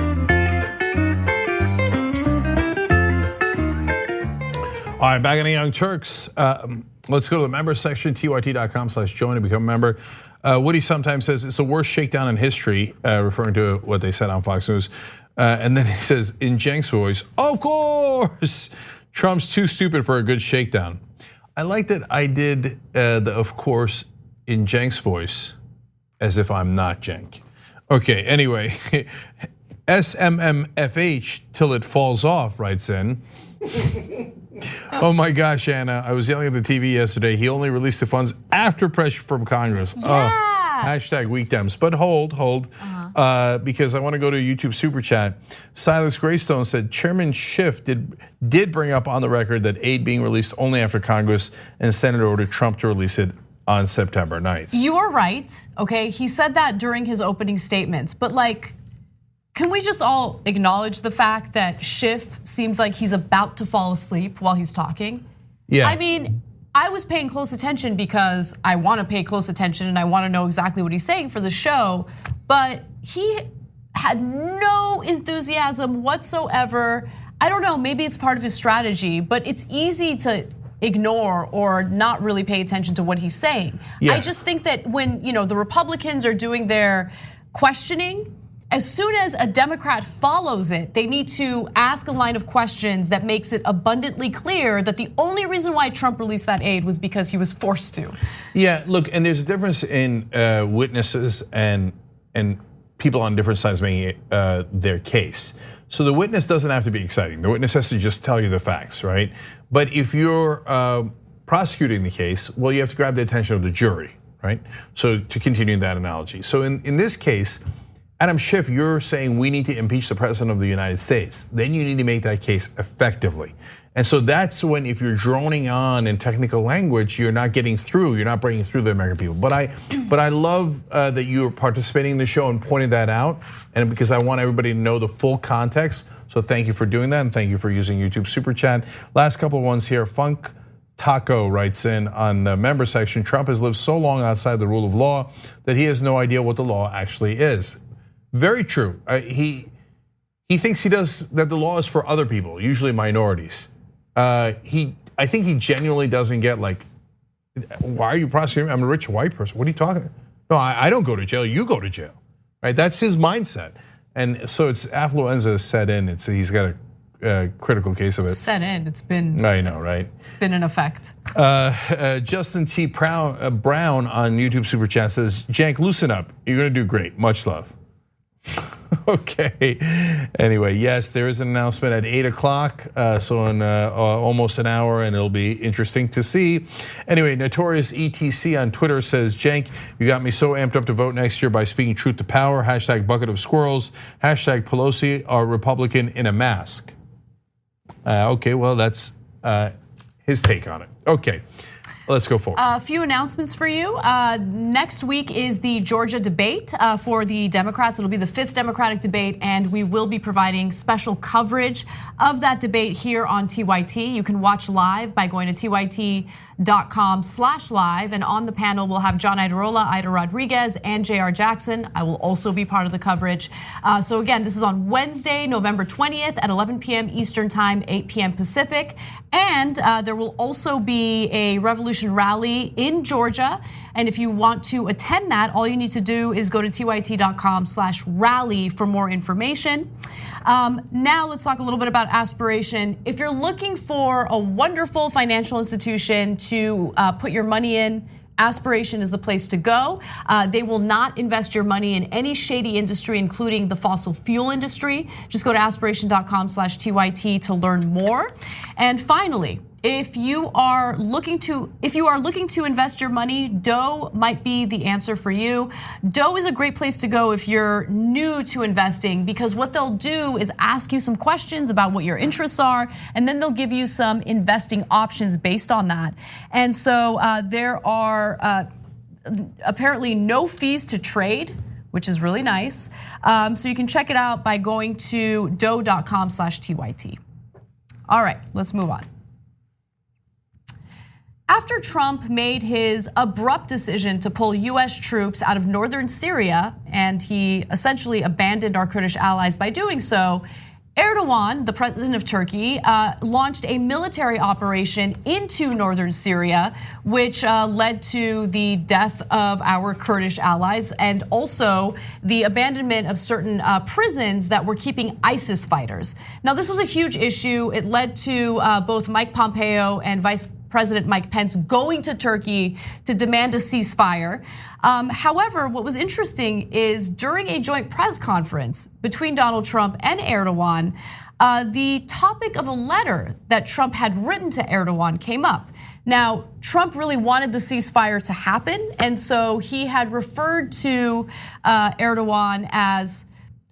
All right, back in the Young Turks. Let's go to the member section, tyt.com/join to become a member. Woody sometimes says it's the worst shakedown in history, referring to what they said on Fox News. And then he says, in Cenk's voice, of course, Trump's too stupid for a good shakedown. I like that I did the of course in Cenk's voice as if I'm not Cenk. Okay, anyway, SMMFH till it falls off, writes in. Oh my gosh, Anna, I was yelling at the TV yesterday. He only released the funds after pressure from Congress. Yeah. Hashtag weak Dems. But hold, because I want to go to YouTube super chat. Silas Greystone said Chairman Schiff did bring up on the record that aid being released only after Congress and Senate ordered Trump to release it on September 9th. You are right, okay? He said that during his opening statements, but like, can we just all acknowledge the fact that Schiff seems like he's about to fall asleep while he's talking? Yeah. I mean, I was paying close attention because I want to pay close attention and I want to know exactly what he's saying for the show, but he had no enthusiasm whatsoever. I don't know, maybe it's part of his strategy, but it's easy to ignore or not really pay attention to what he's saying. Yeah. I just think that when the Republicans are doing their questioning, as soon as a Democrat follows it, they need to ask a line of questions that makes it abundantly clear that the only reason why Trump released that aid was because he was forced to. Yeah, look, and there's a difference in witnesses and people on different sides making their case. So the witness doesn't have to be exciting. The witness has to just tell you the facts, right? But if you're prosecuting the case, well, you have to grab the attention of the jury, right? So to continue that analogy. So in this case, Adam Schiff, you're saying we need to impeach the president of the United States. Then you need to make that case effectively. And so that's when, if you're droning on in technical language, you're not getting through, you're not bringing through the American people. But I love that you're participating in the show and pointing that out, and because I want everybody to know the full context. So thank you for doing that, and thank you for using YouTube Super Chat. Last couple of ones here. Funk Taco writes in on the member section, Trump has lived so long outside the rule of law that he has no idea what the law actually is. Very true. He thinks that the law is for other people, usually minorities. I think he genuinely doesn't get, like, why are you prosecuting me? I'm a rich white person. What are you talking about? No, I don't go to jail. You go to jail, right? That's his mindset. And so it's affluenza set in. He's got a critical case of it. Set in. It's been. I know, right? It's been in effect. Justin T. Brown on YouTube Super Chat says, Cenk, loosen up. You're gonna do great. Much love. Okay. Anyway, yes, there is an announcement at 8 o'clock, so in almost an hour, and it'll be interesting to see. Anyway, Notorious ETC on Twitter says, Cenk, you got me so amped up to vote next year by speaking truth to power. Hashtag bucket of squirrels. Hashtag Pelosi, our Republican in a mask. Okay, well, that's his take on it. Okay. Let's go forward. A few announcements for you. Next week is the Georgia debate for the Democrats. It'll be the 5th Democratic debate, and we will be providing special coverage of that debate here on TYT. You can watch live by going to tyt.com/live, and on the panel we'll have John Idarola, Ida Rodriguez, and JR Jackson. I will also be part of the coverage. So again, this is on Wednesday, November 20th at 11 p.m. Eastern Time, 8 p.m. Pacific, and there will also be a Revolution Rally in Georgia. And if you want to attend that, all you need to do is go to tyt.com/rally for more information. Now let's talk a little bit about Aspiration. If you're looking for a wonderful financial institution to put your money in, Aspiration is the place to go. They will not invest your money in any shady industry, including the fossil fuel industry. Just go to aspiration.com/TYT to learn more. And finally, if you are looking to invest your money, Doe might be the answer for you. Doe is a great place to go if you're new to investing, because what they'll do is ask you some questions about what your interests are, and then they'll give you some investing options based on that. And so there are apparently no fees to trade, which is really nice. So you can check it out by going to doe.com/TYT. All right, let's move on. After Trump made his abrupt decision to pull US troops out of northern Syria, and he essentially abandoned our Kurdish allies by doing so, Erdogan, the president of Turkey, launched a military operation into northern Syria, which led to the death of our Kurdish allies and also the abandonment of certain prisons that were keeping ISIS fighters. Now, this was a huge issue. It led to both Mike Pompeo and Vice President Mike Pence going to Turkey to demand a ceasefire. However, what was interesting is during a joint press conference between Donald Trump and Erdogan, the topic of a letter that Trump had written to Erdogan came up. Now, Trump really wanted the ceasefire to happen, and so he had referred to Erdogan as,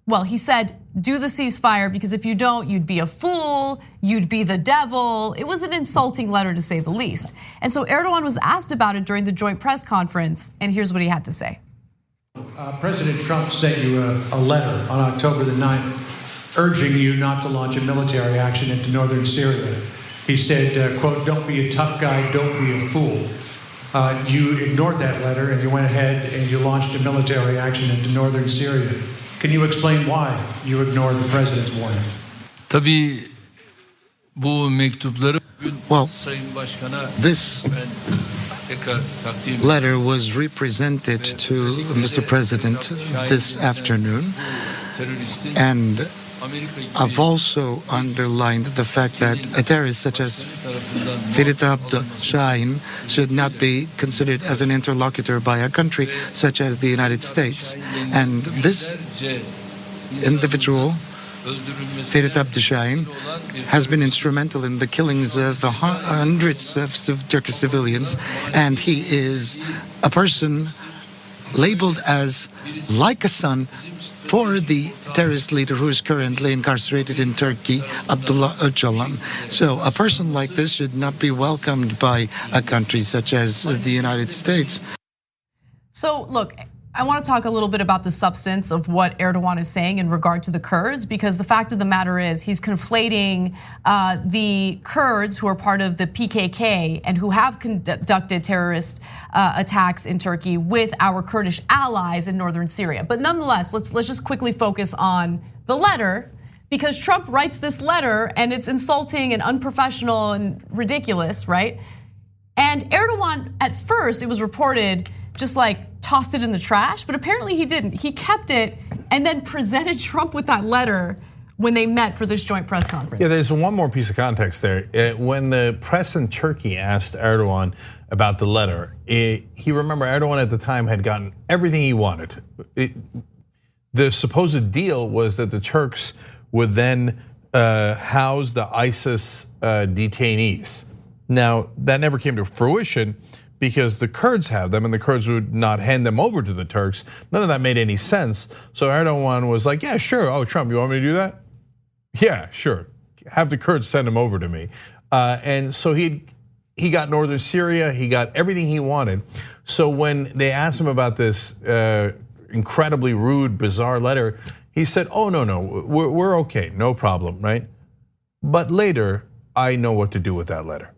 well, he said, do the ceasefire, because if you don't, you'd be a fool, you'd be the devil. It was an insulting letter, to say the least. And so Erdogan was asked about it during the joint press conference, and here's what he had to say. President Trump sent you a letter on October the 9th urging you not to launch a military action into northern Syria. He said, quote, don't be a tough guy, don't be a fool. You ignored that letter and you went ahead and you launched a military action into northern Syria. Can you explain why you ignored the president's warning? Tabii bu mektupları this letter was represented to Mr. President this afternoon, and I've also underlined the fact that a terrorist such as Ferit Abdul-Shahin should not be considered as an interlocutor by a country such as the United States. And this individual, Ferit Abdul-Shahin, has been instrumental in the killings of hundreds of Turkish civilians, and he is a person labeled as like a son for the terrorist leader who is currently incarcerated in Turkey, Abdullah Öcalan. So a person like this should not be welcomed by a country such as the United States. So look, I want to talk a little bit about the substance of what Erdogan is saying in regard to the Kurds, because the fact of the matter is he's conflating the Kurds who are part of the PKK and who have conducted terrorist attacks in Turkey with our Kurdish allies in northern Syria. But nonetheless, let's just quickly focus on the letter, because Trump writes this letter and it's insulting and unprofessional and ridiculous, right? And Erdogan, at first, it was reported, just like tossed it in the trash, but apparently he didn't. He kept it and then presented Trump with that letter when they met for this joint press conference. Yeah, there's one more piece of context there. When the press in Turkey asked Erdogan about the letter, he remember Erdogan at the time had gotten everything he wanted. The supposed deal was that the Turks would then house the ISIS detainees. Now, that never came to fruition because the Kurds have them and the Kurds would not hand them over to the Turks. None of that made any sense. So Erdogan was like, yeah, sure. Oh, Trump, you want me to do that? Yeah, sure. Have the Kurds send them over to me. And so he he got northern Syria, he got everything he wanted. So when they asked him about this incredibly rude, bizarre letter, he said, oh, no, we're okay, no problem, right? But later, I know what to do with that letter.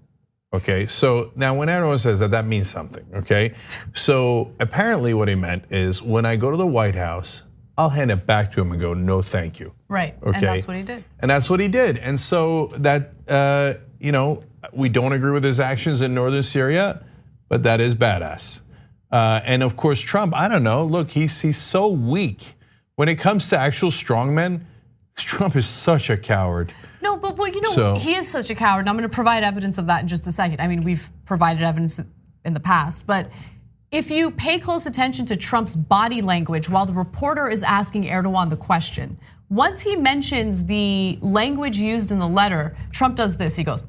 Okay, so now when Erdogan says that, that means something, okay? So apparently what he meant is when I go to the White House, I'll hand it back to him and go, no, thank you. Right, okay? and that's what he did. And that's what he did. And so that, we don't agree with his actions in northern Syria, but that is badass. And of course, Trump, I don't know, look, he's so weak. When it comes to actual strongmen, Trump is such a coward. No, but he is such a coward, and I'm gonna provide evidence of that in just a second. I mean, we've provided evidence in the past, but if you pay close attention to Trump's body language while the reporter is asking Erdogan the question, once he mentions the language used in the letter, Trump does this, he goes,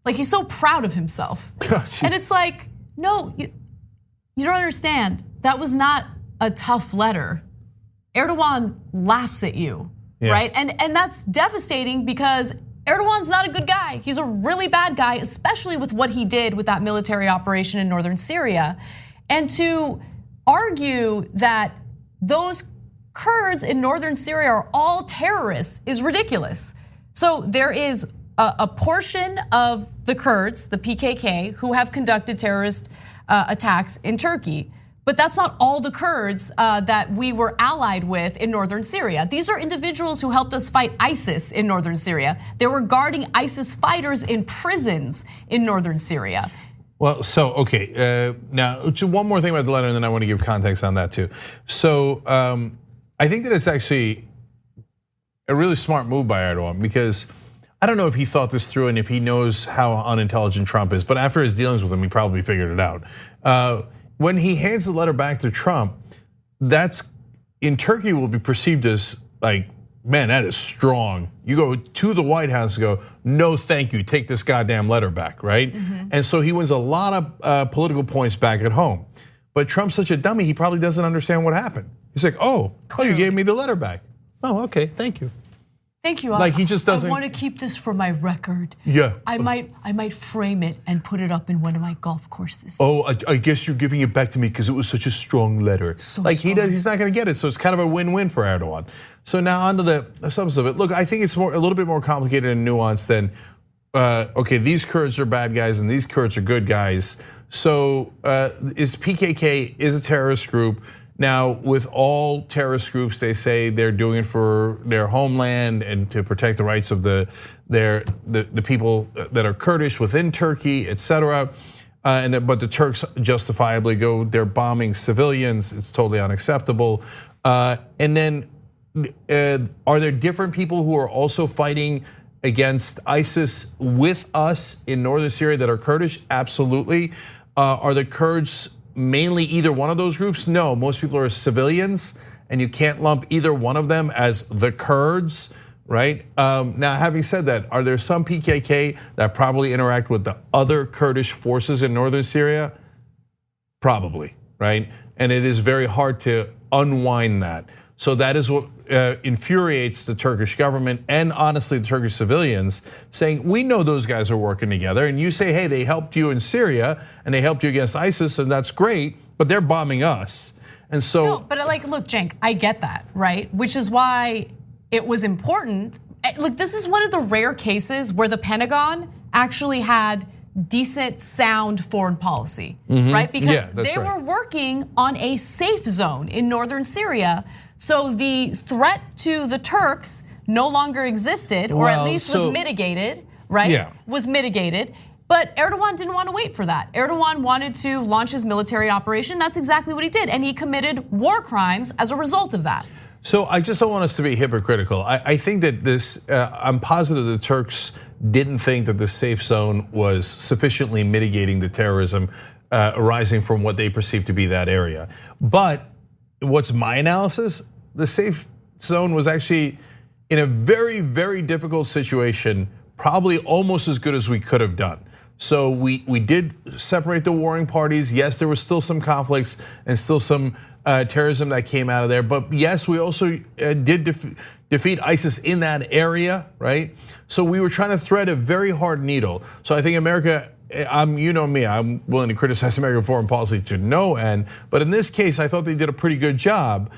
like he's so proud of himself. And it's like, no, you don't understand. That was not a tough letter. Erdogan laughs at you. Yeah. Right, and that's devastating because Erdogan's not a good guy. He's a really bad guy, especially with what he did with that military operation in northern Syria. And to argue that those Kurds in northern Syria are all terrorists is ridiculous. So there is a portion of the Kurds, the PKK, who have conducted terrorist attacks in Turkey. But that's not all the Kurds that we were allied with in northern Syria. These are individuals who helped us fight ISIS in northern Syria. They were guarding ISIS fighters in prisons in northern Syria. Well, so, okay, now one more thing about the letter, and then I want to give context on that too. So I think that it's actually a really smart move by Erdogan, because I don't know if he thought this through and if he knows how unintelligent Trump is, but after his dealings with him, he probably figured it out. When he hands the letter back to Trump, that's in Turkey will be perceived as like, man, that is strong. You go to the White House and go, no, thank you, take this goddamn letter back, right? Mm-hmm. And so he wins a lot of political points back at home. But Trump's such a dummy, he probably doesn't understand what happened. He's like, oh, you gave me the letter back. Oh, okay, thank you. Thank you. Like he just doesn't. I want to keep this for my record. Yeah. I might frame it and put it up in one of my golf courses. Oh, I guess you're giving it back to me because it was such a strong letter. So like strong. he's not going to get it. So it's kind of a win-win for Erdogan. So now onto the substance of it. Look, I think it's a little bit more complicated and nuanced than okay, these Kurds are bad guys and these Kurds are good guys. So is PKK is a terrorist group. Now, with all terrorist groups, they say they're doing it for their homeland and to protect the rights of the people that are Kurdish within Turkey, etc. But the Turks justifiably they're bombing civilians. It's totally unacceptable. And then, are there different people who are also fighting against ISIS with us in northern Syria that are Kurdish? Absolutely. Are the Kurds mainly either one of those groups? No, most people are civilians, and you can't lump either one of them as the Kurds, right? Now, having said that, are there some PKK that probably interact with the other Kurdish forces in northern Syria? Probably, right? And it is very hard to unwind that. So that is what infuriates the Turkish government and honestly the Turkish civilians, saying we know those guys are working together, and you say, hey, they helped you in Syria and they helped you against ISIS, and that's great, but they're bombing us. And so, no, but like, look, Cenk, I get that, right? Which is why it was important. Look, this is one of the rare cases where the Pentagon actually had decent, sound foreign policy, right? Because they were working on a safe zone in northern Syria. So the threat to the Turks no longer existed, or at least was mitigated, right? Yeah. Was mitigated. But Erdogan didn't want to wait for that. Erdogan wanted to launch his military operation. That's exactly what he did. And he committed war crimes as a result of that. So I just don't want us to be hypocritical. I think that this, I'm positive the Turks didn't think that the safe zone was sufficiently mitigating the terrorism arising from what they perceived to be that area. But what's my analysis? The safe zone was actually in a very, very difficult situation, probably almost as good as we could have done. So we did separate the warring parties. Yes, there was still some conflicts and still some terrorism that came out of there. But yes, we also did defeat ISIS in that area, right? So we were trying to thread a very hard needle. So I think America, you know me, I'm willing to criticize American foreign policy to no end. But in this case, I thought they did a pretty good job.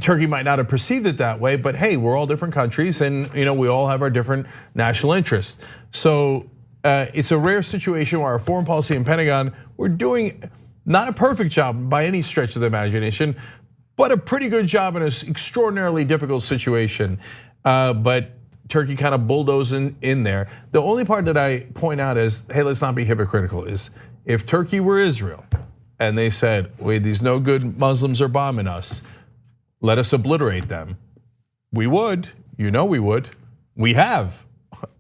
Turkey might not have perceived it that way, but hey, we're all different countries, and we all have our different national interests. So it's a rare situation where our foreign policy and Pentagon, we're doing not a perfect job by any stretch of the imagination, but a pretty good job in an extraordinarily difficult situation. But Turkey kind of bulldozed in there. The only part that I point out is, hey, let's not be hypocritical, is if Turkey were Israel and they said, wait, these no good Muslims are bombing us, let us obliterate them, we would, we would. We have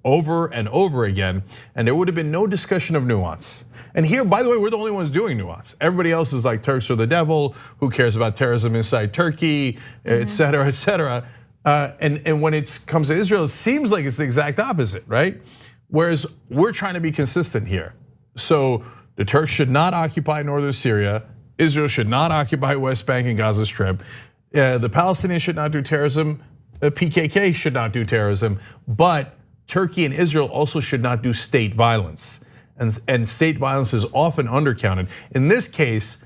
over and over again, and there would have been no discussion of nuance. And here, by the way, we're the only ones doing nuance. Everybody else is like Turks are the devil, who cares about terrorism inside Turkey, et cetera, et cetera. And when it comes to Israel, it seems like it's the exact opposite, right? Whereas we're trying to be consistent here. So the Turks should not occupy northern Syria. Israel should not occupy West Bank and Gaza Strip. The Palestinians should not do terrorism. The PKK should not do terrorism. But Turkey and Israel also should not do state violence. And state violence is often undercounted. In this case,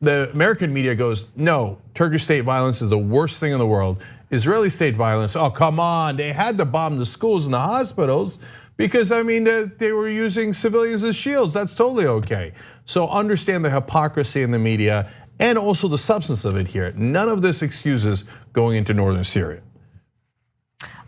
the American media goes, no, Turkish state violence is the worst thing in the world. Israeli state violence, oh, come on. They had to bomb the schools and the hospitals because, they were using civilians as shields. That's totally okay. So understand the hypocrisy in the media and also the substance of it here. None of this excuses going into northern Syria.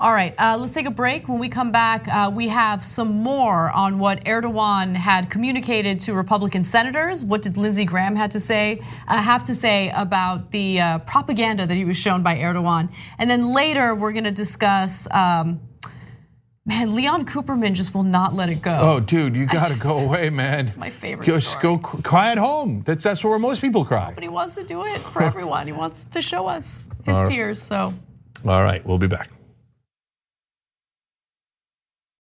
All right, let's take a break. When we come back, we have some more on what Erdogan had communicated to Republican senators. What did Lindsey Graham have to say about the propaganda that he was shown by Erdogan? And then later, we're going to discuss. Leon Cooperman just will not let it go. Oh, dude, you got to go away, man. It's my favorite Just story. go cry at home. That's where most people cry. But he wants to do it for everyone. He wants to show us his tears. So. All right, we'll be back.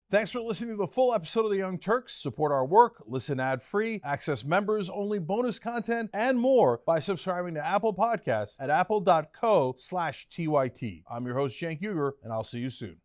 Thanks for listening to the full episode of the Young Turks. Support our work, listen ad-free, access members-only bonus content, and more by subscribing to Apple Podcasts at apple.co/TYT. I'm your host, Cenk, and I'll see you soon.